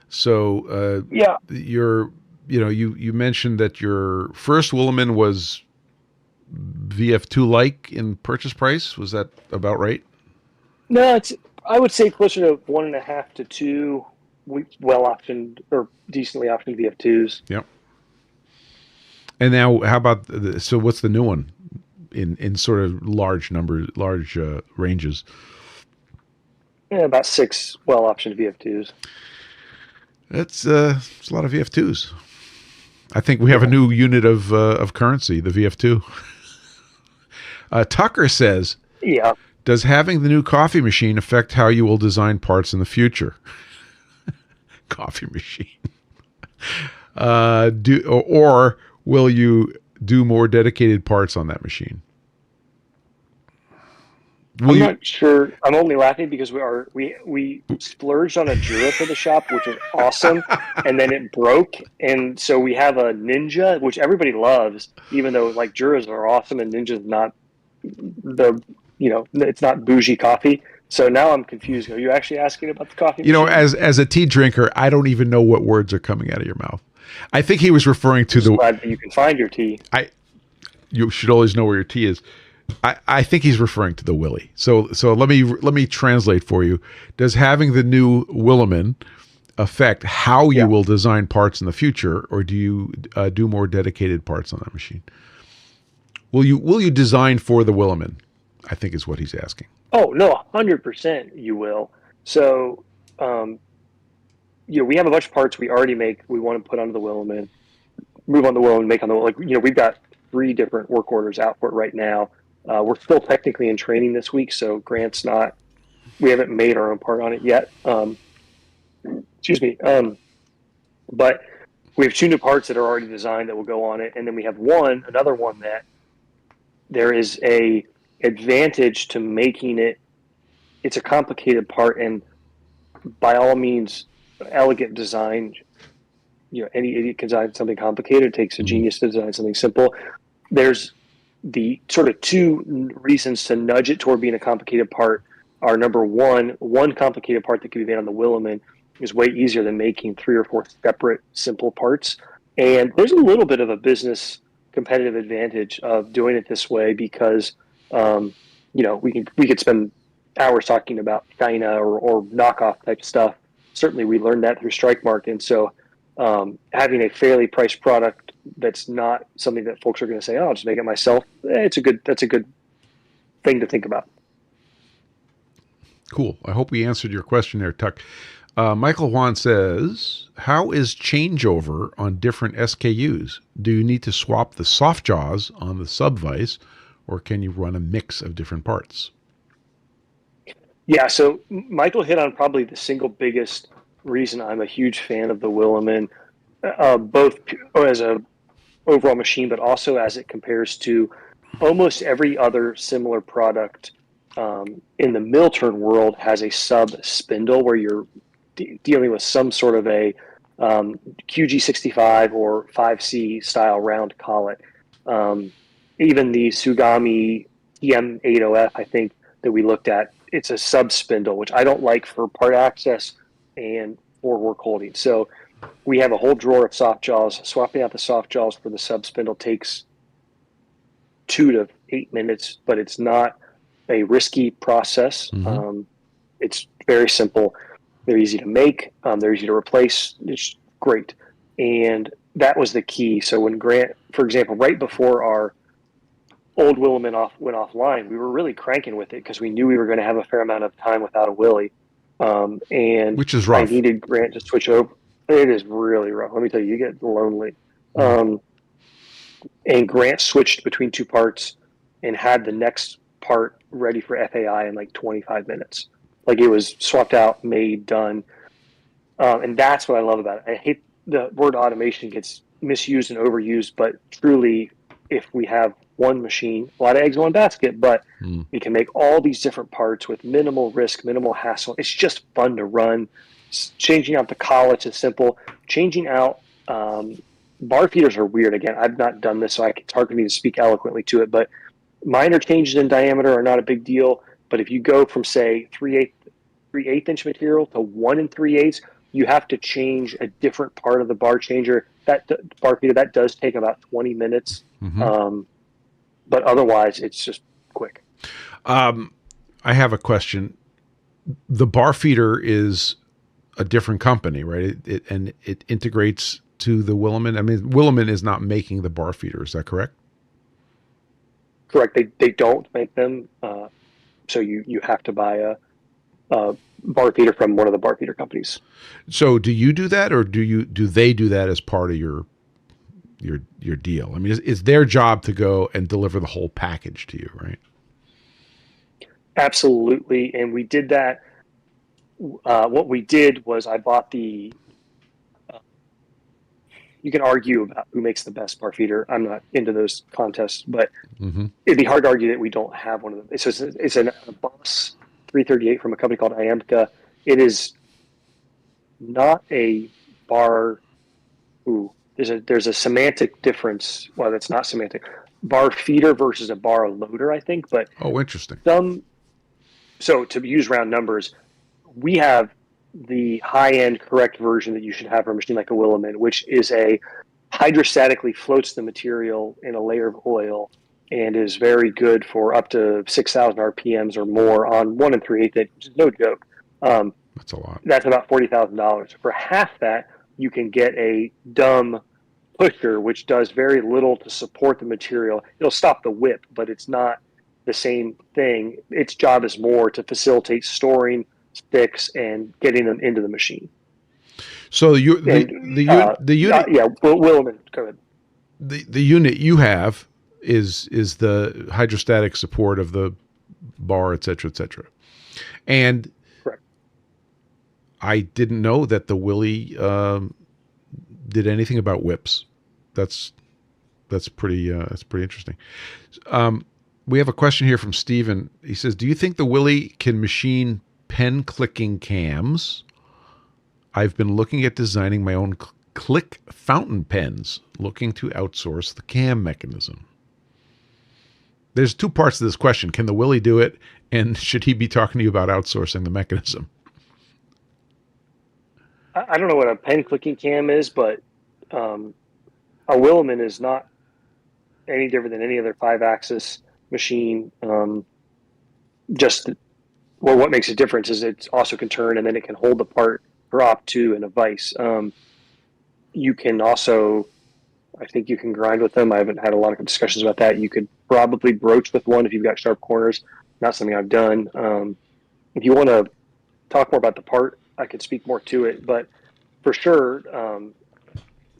So yeah, you mentioned that your first Willman was VF2 like in purchase price. Was that about right? No, I would say closer to 1.5 to 2 well optioned or decently optioned VF2s. Yep. And now, how about so? What's the new one in sort of large ranges? Yeah, about 6 well optioned VF2s. That's a lot of VF2s. I think we have a new unit of currency, the VF2. Tucker says, yeah. Does having the new coffee machine affect how you will design parts in the future? Coffee machine. Or will you do more dedicated parts on that machine? I'm not sure. I'm only laughing because we splurged on a Jura for the shop, which was awesome, and then it broke, and so we have a Ninja, which everybody loves, even though like Juras are awesome and Ninja's not it's not bougie coffee. So now I'm confused. Are you actually asking about the coffee machine? As a tea drinker, I don't even know what words are coming out of your mouth. I think he was referring to glad that you can find your tea. You should always know where your tea is. I think he's referring to the Willy. So let me translate for you. Does having the new Willman affect how you will design parts in the future, or do you do more dedicated parts on that machine? Will you design for the Willman? I think is what he's asking. Oh no, 100% you will. So, we have a bunch of parts we already make. We want to put onto the Willman, move on the Willman, make on the we've got 3 different work orders out for it right now. We're still technically in training this week, so Grant's not. We haven't made our own part on it yet. Excuse me. But we have 2 new parts that are already designed that will go on it, and then we have another one that there is a advantage to making it. It's a complicated part, and by all means, elegant design. Any idiot can design something complicated. It takes a genius to design something simple. There's the sort of 2 reasons to nudge it toward being a complicated part are, number one complicated part that can be made on the Willman is way easier than making 3 or 4 separate simple parts. And there's a little bit of a business competitive advantage of doing it this way because, we could spend hours talking about China or knockoff type stuff. Certainly we learned that through Strikemark. And so having a fairly priced product that's not something that folks are going to say, oh, I'll just make it myself. That's a good thing to think about. Cool. I hope we answered your question there, Tuck. Michael Juan says, how is changeover on different SKUs? Do you need to swap the soft jaws on the sub vise, or can you run a mix of different parts? Yeah, so Michael hit on probably the single biggest reason I'm a huge fan of the Willman, both as a overall machine, but also as it compares to almost every other similar product in the mill turn world has a sub spindle where you're dealing with some sort of a QG65 or 5C style round collet. Even the Sugami TM80F, I think, that we looked at, it's a sub spindle, which I don't like for part access and for work holding. So we have a whole drawer of soft jaws. Swapping out the soft jaws for the sub spindle takes 2 to 8 minutes, but it's not a risky process. It's very simple. They're easy to make. They're easy to replace. It's great. And that was the key. So when Grant, for example, right before our old Willman went offline, we were really cranking with it because we knew we were going to have a fair amount of time without a Willy. And which is rough. I needed Grant to switch over. It is really rough. Let me tell you, you get lonely. And Grant switched between 2 parts and had the next part ready for FAI in like 25 minutes. Like it was swapped out, made, done. And that's what I love about it. I hate the word automation gets misused and overused, but truly, if we have one machine, a lot of eggs in one basket, but we can make all these different parts with minimal risk, minimal hassle. It's just fun to run. Changing out the collets is simple. Changing out bar feeders are weird. Again, I've not done this, so it's hard for me to speak eloquently to it, but minor changes in diameter are not a big deal. But if you go from, say, 3/8 inch material to 1 3/8, you have to change a different part of the bar changer. That bar feeder, that does take about 20 minutes. But otherwise, it's just quick. I have a question. The bar feeder is a different company, right? It integrates to the Willman. I mean, Willman is not making the bar feeder. Is that correct? Correct. They don't make them. So you have to buy a bar feeder from one of the bar feeder companies. So do you do that, or do they do that as part of your deal? I mean, it's their job to go and deliver the whole package to you, right? Absolutely. And we did that. What we did was I bought the, you can argue about who makes the best bar feeder. I'm not into those contests, but it'd be hard to argue that we don't have one of them. So it's a Boss 338 from a company called Iamtica. It is not a bar. There's a semantic difference. Well, that's not semantic. Bar feeder versus a bar loader, I think. But interesting. So to use round numbers, we have the high-end correct version that you should have for a machine like a Willman, which is a hydrostatically floats the material in a layer of oil and is very good for up to 6,000 RPMs or more on 1 3/8, which is no joke. That's a lot. That's about $40,000. For half that, you can get a dumb pusher, which does very little to support the material. It'll stop the whip, but it's not the same thing. Its job is more to facilitate storing sticks and getting them into the machine. So the unit, Willman, go ahead. The unit you have is the hydrostatic support of the bar, et cetera, and correct. I didn't know that the Willy did anything about whips. That's pretty interesting. We have a question here from Steven. He says, do you think the Willy can machine pen clicking cams? I've been looking at designing my own click fountain pens, looking to outsource the cam mechanism. There's 2 parts to this question. Can the Willy do it? And should he be talking to you about outsourcing the mechanism? I don't know what a pen clicking cam is, but a Willman is not any different than any other 5-axis machine. What makes a difference is it also can turn, and then it can hold the part drop to in a vise. You can also, I think you can grind with them. I haven't had a lot of discussions about that. You could probably broach with one if you've got sharp corners. Not something I've done. If you want to talk more about the part, I could speak more to it. But for sure,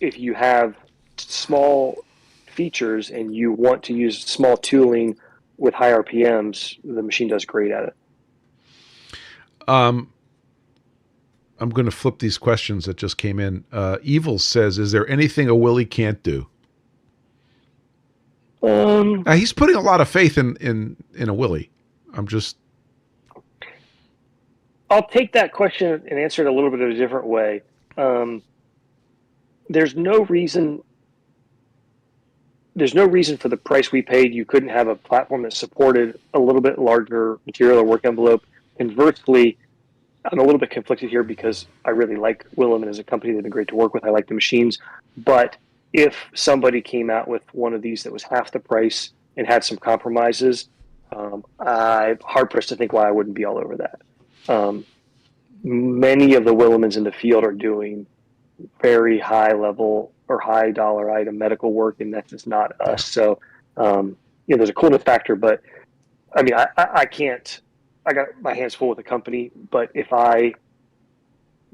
if you have small features and you want to use small tooling with high RPMs, the machine does great at it. I'm going to flip these questions that just came in. Evil says, is there anything a Willy can't do? He's putting a lot of faith in a Willy. I'll take that question and answer it a little bit of a different way. there's no reason for the price we paid. You couldn't have a platform that supported a little bit larger material or work envelope. Conversely, I'm a little bit conflicted here because I really like Willman as a company. They've been great to work with. I like the machines. But if somebody came out with one of these that was half the price and had some compromises, I'm hard pressed to think why I wouldn't be all over that. Many of the Willemans in the field are doing very high level or high dollar item medical work, and that's just not us. So, there's a coolness factor, but I mean, I can't. I got my hands full with the company, but if I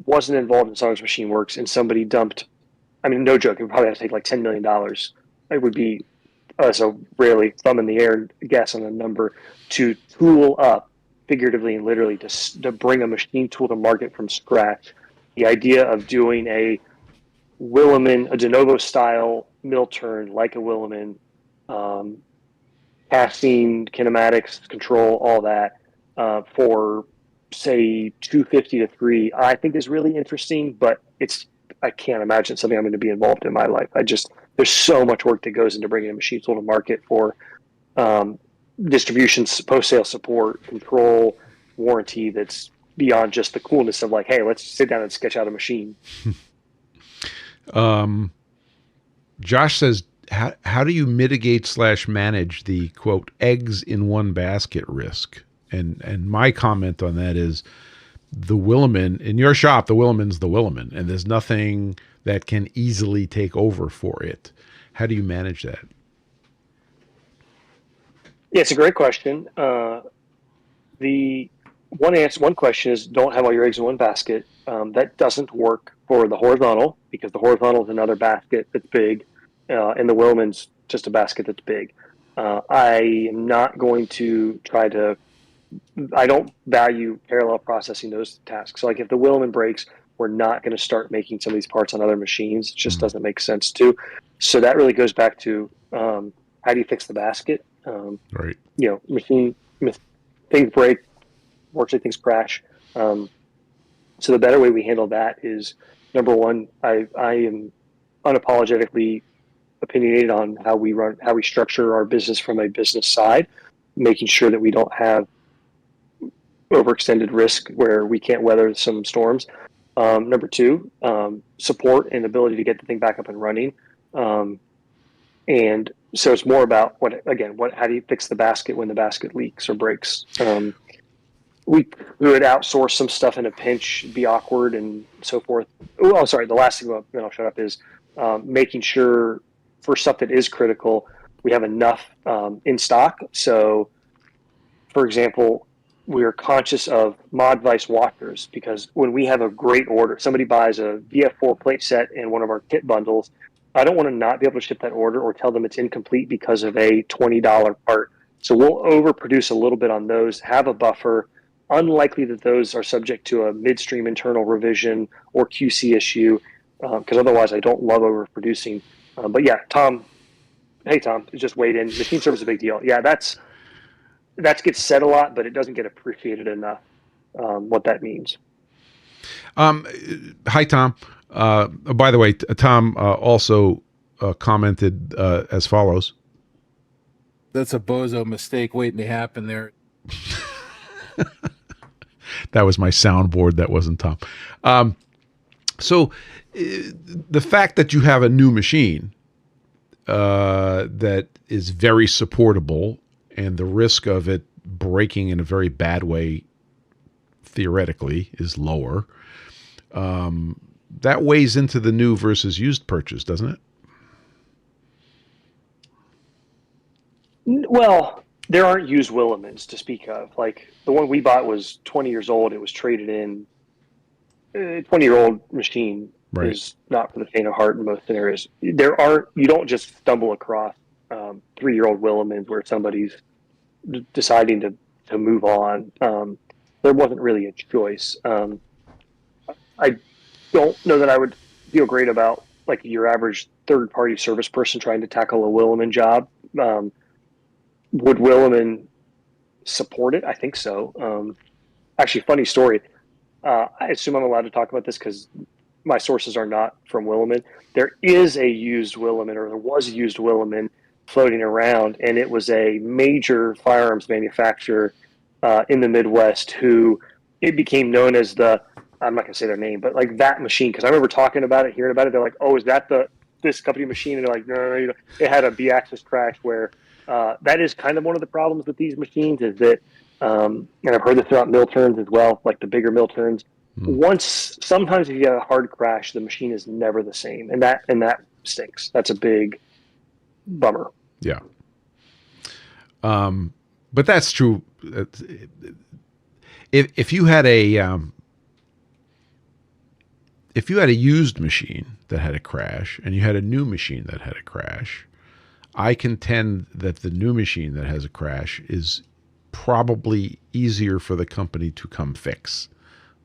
wasn't involved in Saunders Machine Works and somebody dumped, I mean, no joke, it would probably have to take like $10 million. It would be so rarely thumb in the air guess on a number to tool up figuratively and literally to bring a machine tool to market from scratch. The idea of doing a Willman, a de novo style mill turn like a Willman, casting, kinematics, control, all that for say 250 to 3, I think is really interesting, but I can't imagine something I'm going to be involved in my life. There's so much work that goes into bringing a machine tool to market for distribution, post-sale support, control, warranty. That's beyond just the coolness of like, hey, let's sit down and sketch out a machine. Josh says, how do you mitigate / manage the quote eggs in one basket risk? And my comment on that is the Willman in your shop, the Willman's the Willman, and there's nothing that can easily take over for it. How do you manage that? Yeah, it's a great question. The one question is don't have all your eggs in one basket. That doesn't work for the horizontal because the horizontal is another basket that's big, and the Willman's just a basket that's big. I am not going to try to. I don't value parallel processing those tasks. So like if the Willman breaks, we're not going to start making some of these parts on other machines. It just doesn't make sense to. So that really goes back to how do you fix the basket? Right. Machine things break, fortunately things crash. So the better way we handle that is number one, I am unapologetically opinionated on how we structure our business from a business side, making sure that we don't have overextended risk where we can't weather some storms. Number two, support and ability to get the thing back up and running. And so it's more about how do you fix the basket when the basket leaks or breaks? We would outsource some stuff in a pinch, be awkward and so forth. Oh, sorry. The last thing, then I'll shut up, is making sure for stuff that is critical, we have enough in stock. So, for example, we are conscious of mod vice washers because when we have a great order, somebody buys a VF4 plate set in one of our kit bundles, I don't want to not be able to ship that order or tell them it's incomplete because of a $20 part. So we'll overproduce a little bit on those, have a buffer. Unlikely that those are subject to a midstream internal revision or QC issue, because otherwise I don't love overproducing. But yeah, Tom, hey Tom, just weighed in. Machine service is a big deal. Yeah, that gets said a lot, but it doesn't get appreciated enough. What that means. Hi, Tom. By the way, Tom also commented as follows. That's a bozo mistake waiting to happen there. That was my soundboard. That wasn't Tom. So the fact that you have a new machine that is very supportable and the risk of it breaking in a very bad way theoretically is lower, that weighs into the new versus used purchase, doesn't it? Well, there aren't used Willemans to speak of. Like the one we bought was 20 years old. It was traded in. 20-year-old machine is not for the faint of heart in most scenarios. You don't just stumble across 3-year-old Willemans where somebody's deciding to move on. There wasn't really a choice. I don't know that I would feel great about like your average third-party service person trying to tackle a Willman job. Would Willman support it? I think so. Actually, funny story. I assume I'm allowed to talk about this because my sources are not from Willman. There is a used Willman, or there was a used Willman floating around, and it was a major firearms manufacturer in the Midwest who it became known as the, I'm not going to say their name, but like that machine. Because I remember talking about it, hearing about it. They're like, "Oh, is that this company machine?" And they're like, "No, you know, it had a B-axis crash." Where that is kind of one of the problems with these machines is that, and I've heard this throughout mill turns as well, like the bigger mill turns. Sometimes if you get a hard crash, the machine is never the same, and that stinks. That's a big bummer. Yeah. But that's true. If you had a used machine that had a crash and you had a new machine that had a crash, I contend that the new machine that has a crash is probably easier for the company to come fix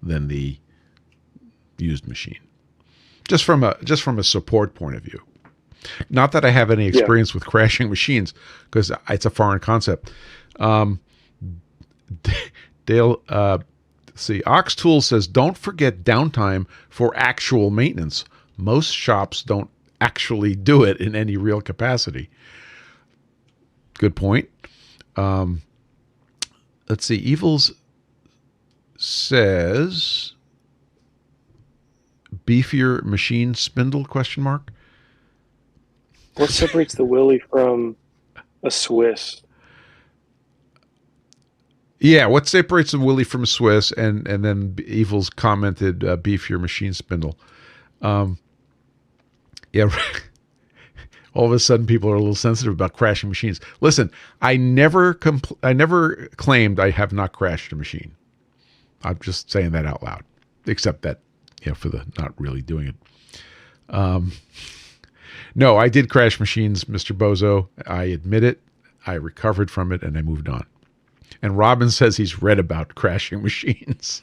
than the used machine. Just from a support point of view. Not that I have any experience with crashing machines, because it's a foreign concept. Dale, see, Ox Tool says, don't forget downtime for actual maintenance. Most shops don't actually do it in any real capacity. Good point. Let's see. Evils says, beefier machine spindle, question mark. What separates the Willy from a Swiss? Yeah, what separates the Willy from a Swiss? And then Evils commented, beefier machine spindle. Yeah, all of a sudden people are a little sensitive about crashing machines. Listen, I never claimed I have not crashed a machine. I'm just saying that out loud, except that, for the not really doing it. No, I did crash machines, Mr. Bozo. I admit it. I recovered from it, and I moved on. And Robin says he's read about crashing machines.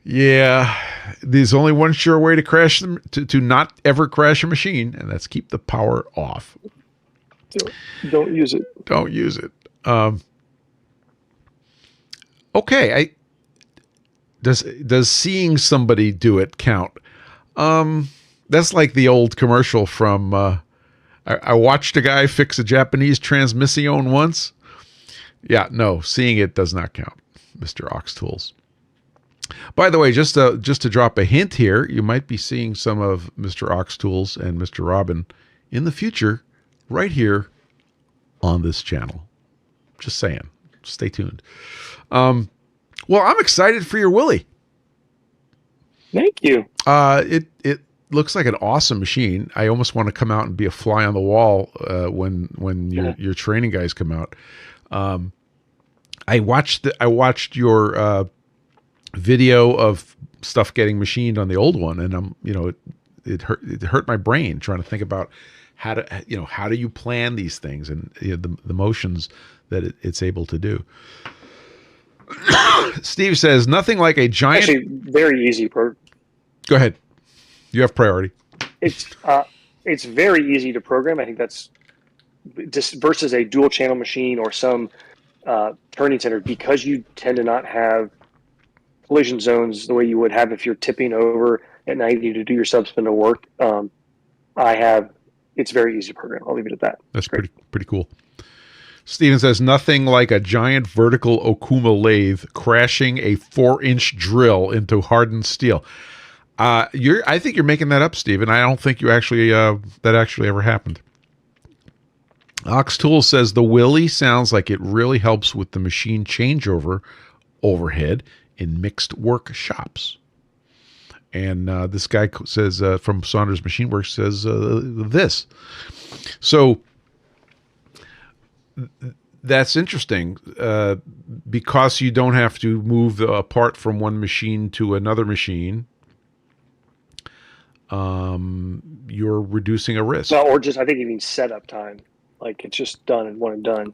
Yeah, there's only one sure way to crash them, to not ever crash a machine, and that's keep the power off. Don't use it. Don't use it. Okay, does seeing somebody do it count? That's like the old commercial from, I watched a guy fix a Japanese transmission once. Yeah, no, seeing it does not count, Mr. Ox Tools. By the way, just to drop a hint here, you might be seeing some of Mr. Ox Tools and Mr. Robin in the future right here on this channel. Just saying. Stay tuned. Well, I'm excited for your Willy. Thank you. It looks like an awesome machine. I almost want to come out and be a fly on the wall when your training guys come out. I watched your video of stuff getting machined on the old one, and it hurt my brain trying to think about how do you plan these things and the motions that it's able to do. Steve says nothing like a giant. Actually, very easy. Go ahead. You have priority. It's very easy to program. I think that's just versus a dual channel machine or some turning center, because you tend to not have collision zones the way you would have if you're tipping over at 90 to do your subspin to work. It's very easy to program. I'll leave it at that. That's pretty cool. Steven says nothing like a giant vertical Okuma lathe crashing a 4-inch drill into hardened steel. I think you're making that up, Steven. I don't think you actually that actually ever happened. Ox Tool says the Willy sounds like it really helps with the machine changeover overhead in mixed work shops. And this guy says from Saunders Machine Works says this. So that's interesting because you don't have to move a part from one machine to another machine. You're reducing a risk. No, or just I think you mean setup time. Like it's just done and one and done.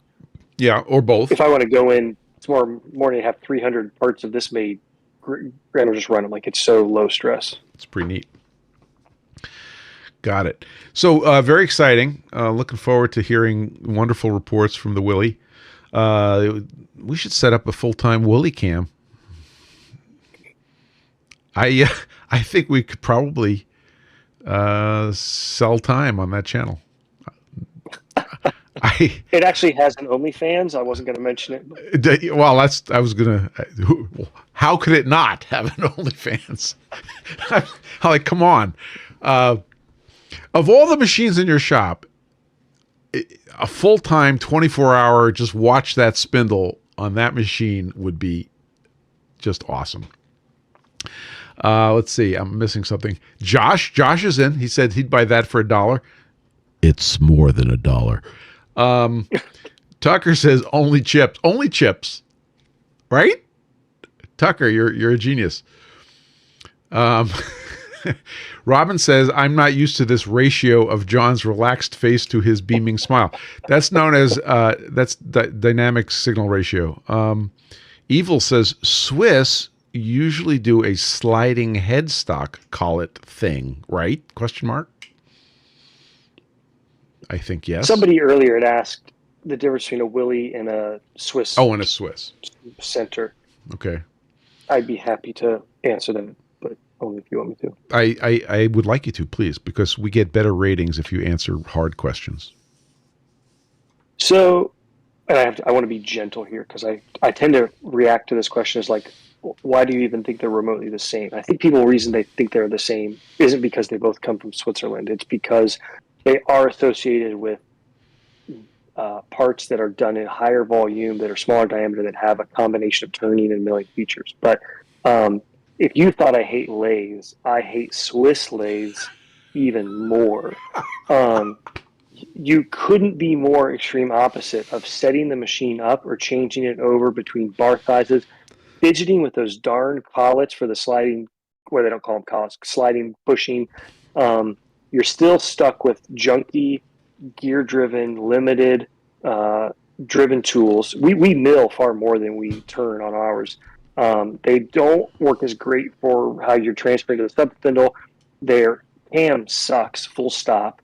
Yeah, or both. If I want to go in, it's more than have 300 parts of this made. Grant will just run them. Like it's so low stress. It's pretty neat. Got it. So very exciting. Looking forward to hearing wonderful reports from the Willy. We should set up a full-time Willy cam. I think we could probably sell time on that channel. It actually has an OnlyFans. I wasn't going to mention it. Well, I was gonna. How could it not have an OnlyFans? I'm like, come on. Of all the machines in your shop, a full-time 24-hour just watch that spindle on that machine would be just awesome. Let's see. I'm missing something. Josh is in. He said he'd buy that for $1. It's more than $1. Tucker says only chips, right? Tucker, you're a genius. Robin says, I'm not used to this ratio of John's relaxed face to his beaming smile. That's known as dynamic signal ratio. Evil says, Swiss usually do a sliding headstock collet thing, right? Question mark. I think yes. Somebody earlier had asked the difference between a Willy and a Swiss. Oh, and a Swiss center. Okay. I'd be happy to answer them, but only if you want me to. I would like you to, please, because we get better ratings if you answer hard questions. So, and I want to be gentle here because I tend to react to this question as like, why do you even think they're remotely the same? I think the reason they think they're the same isn't because they both come from Switzerland. It's because they are associated with parts that are done in higher volume, that are smaller diameter, that have a combination of turning and milling features. But if you thought I hate lathes, I hate Swiss lathes even more. You couldn't be more extreme opposite of setting the machine up or changing it over between bar sizes, fidgeting with those darn collets for the sliding, where they don't call them collets, sliding, pushing. You're still stuck with junky, gear-driven, limited, driven tools. We mill far more than we turn on ours. They don't work as great for how you're transferring to the sub-spindle. Their cam sucks, full stop.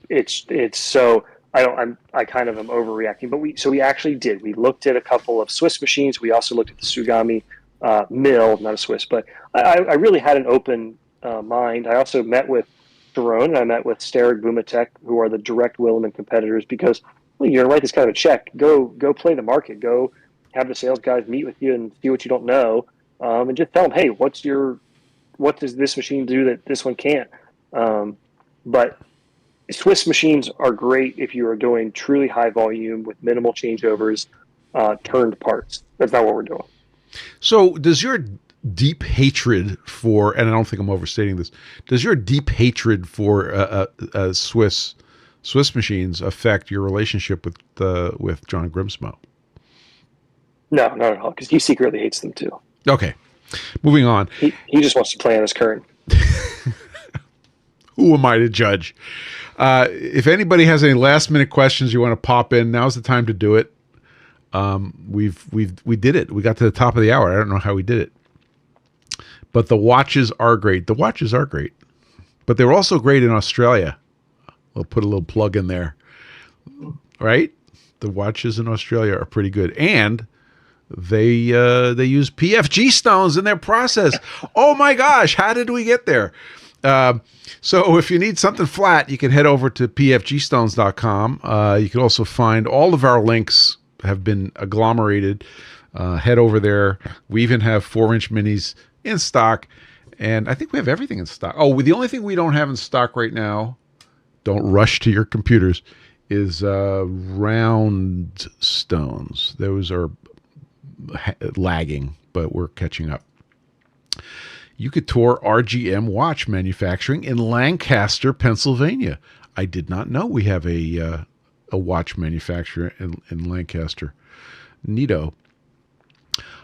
It's so I kind of am overreacting, but we actually did. We looked at a couple of Swiss machines. We also looked at the Tsugami mill, not a Swiss, but I really had an open mind. I also met with Sharon and I met with Starrett Bumatech, who are the direct Willman competitors, because you're going to write this kind of a check. Go play the market. Go have the sales guys meet with you and see what you don't know, and just tell them, hey, what does this machine do that this one can't? But Swiss machines are great if you are doing truly high volume with minimal changeovers, turned parts. That's not what we're doing. So does your deep hatred for, and I don't think I'm overstating this, does your deep hatred for Swiss machines affect your relationship with John Grimsmo? No, not at all, because he secretly hates them too. Okay, moving on. He just wants to play on his current. Who am I to judge? If anybody has any last minute questions you want to pop in, now's the time to do it. We did it. We got to the top of the hour. I don't know how we did it, but the watches are great. But they were also great in Australia. We'll put a little plug in there, right? The watches in Australia are pretty good, and they use PFG stones in their process. Oh my gosh, how did we get there? So if you need something flat, you can head over to pfgstones.com. You can also find all of our links have been agglomerated. Head over there. We even have 4-inch minis in stock, and I think we have everything in stock. Oh, the only thing we don't have in stock right now, don't rush to your computers, is round stones. Those are lagging, but we're catching up. You could tour RGM Watch Manufacturing in Lancaster, Pennsylvania. I did not know we have a watch manufacturer in Lancaster. Neato.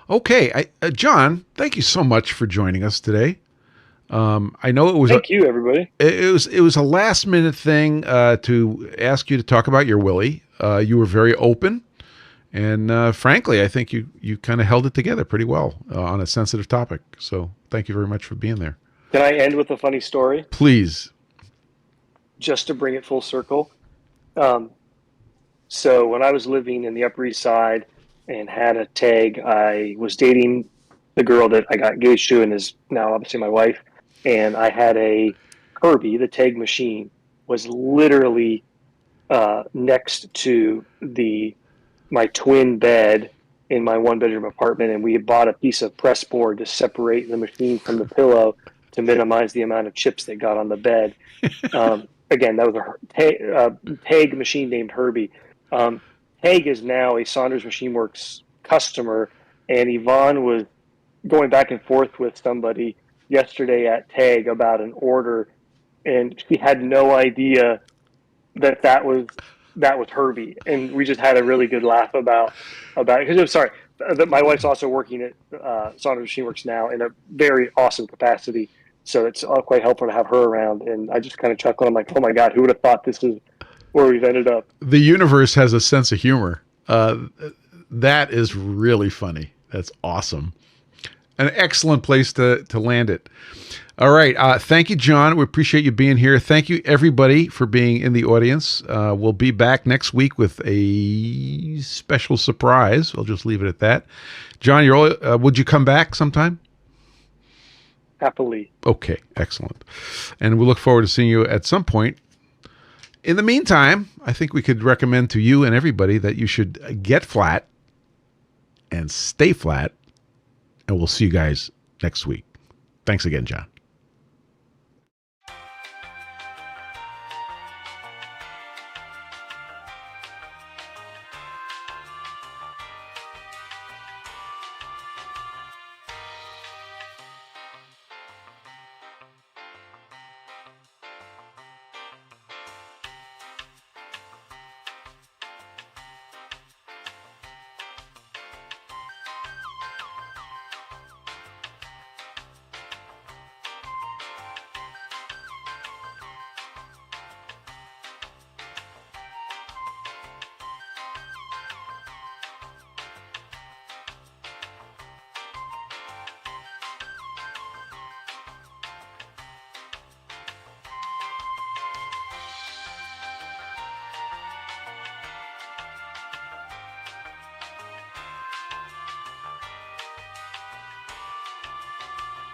Okay, John, thank you so much for joining us today. I know it was. Thank you, everybody. It was a last minute thing to ask you to talk about your Willy. You were very open, and frankly, I think you kind of held it together pretty well on a sensitive topic. So thank you very much for being there. Can I end with a funny story? Please. Just to bring it full circle. So when I was living in the Upper East Side and had a tag, I was dating the girl that I got engaged to and is now obviously my wife. And I had a Herbie, the tag machine, was literally next to my twin bed in my 1-bedroom apartment, and we had bought a piece of press board to separate the machine from the pillow to minimize the amount of chips that got on the bed. Again, that was a tag machine named Herbie. Tag is now a Saunders Machine Works customer, and Yvonne was going back and forth with somebody yesterday at Tag about an order, and she had no idea that was Herbie, and we just had a really good laugh about it. Because I'm sorry, my wife's also working at Saunders Machine Works now in a very awesome capacity, so it's quite helpful to have her around. And I just kind of chuckle. I'm like, oh my god, who would have thought this is where we've ended up? The universe has a sense of humor. That is really funny. That's awesome. An excellent place to land it. All right. Thank you, John. We appreciate you being here. Thank you, everybody, for being in the audience. We'll be back next week with a special surprise. I'll just leave it at that. John, would you come back sometime? Happily. Okay. Excellent. And we look forward to seeing you at some point. In the meantime, I think we could recommend to you and everybody that you should get flat and stay flat. And we'll see you guys next week. Thanks again, John.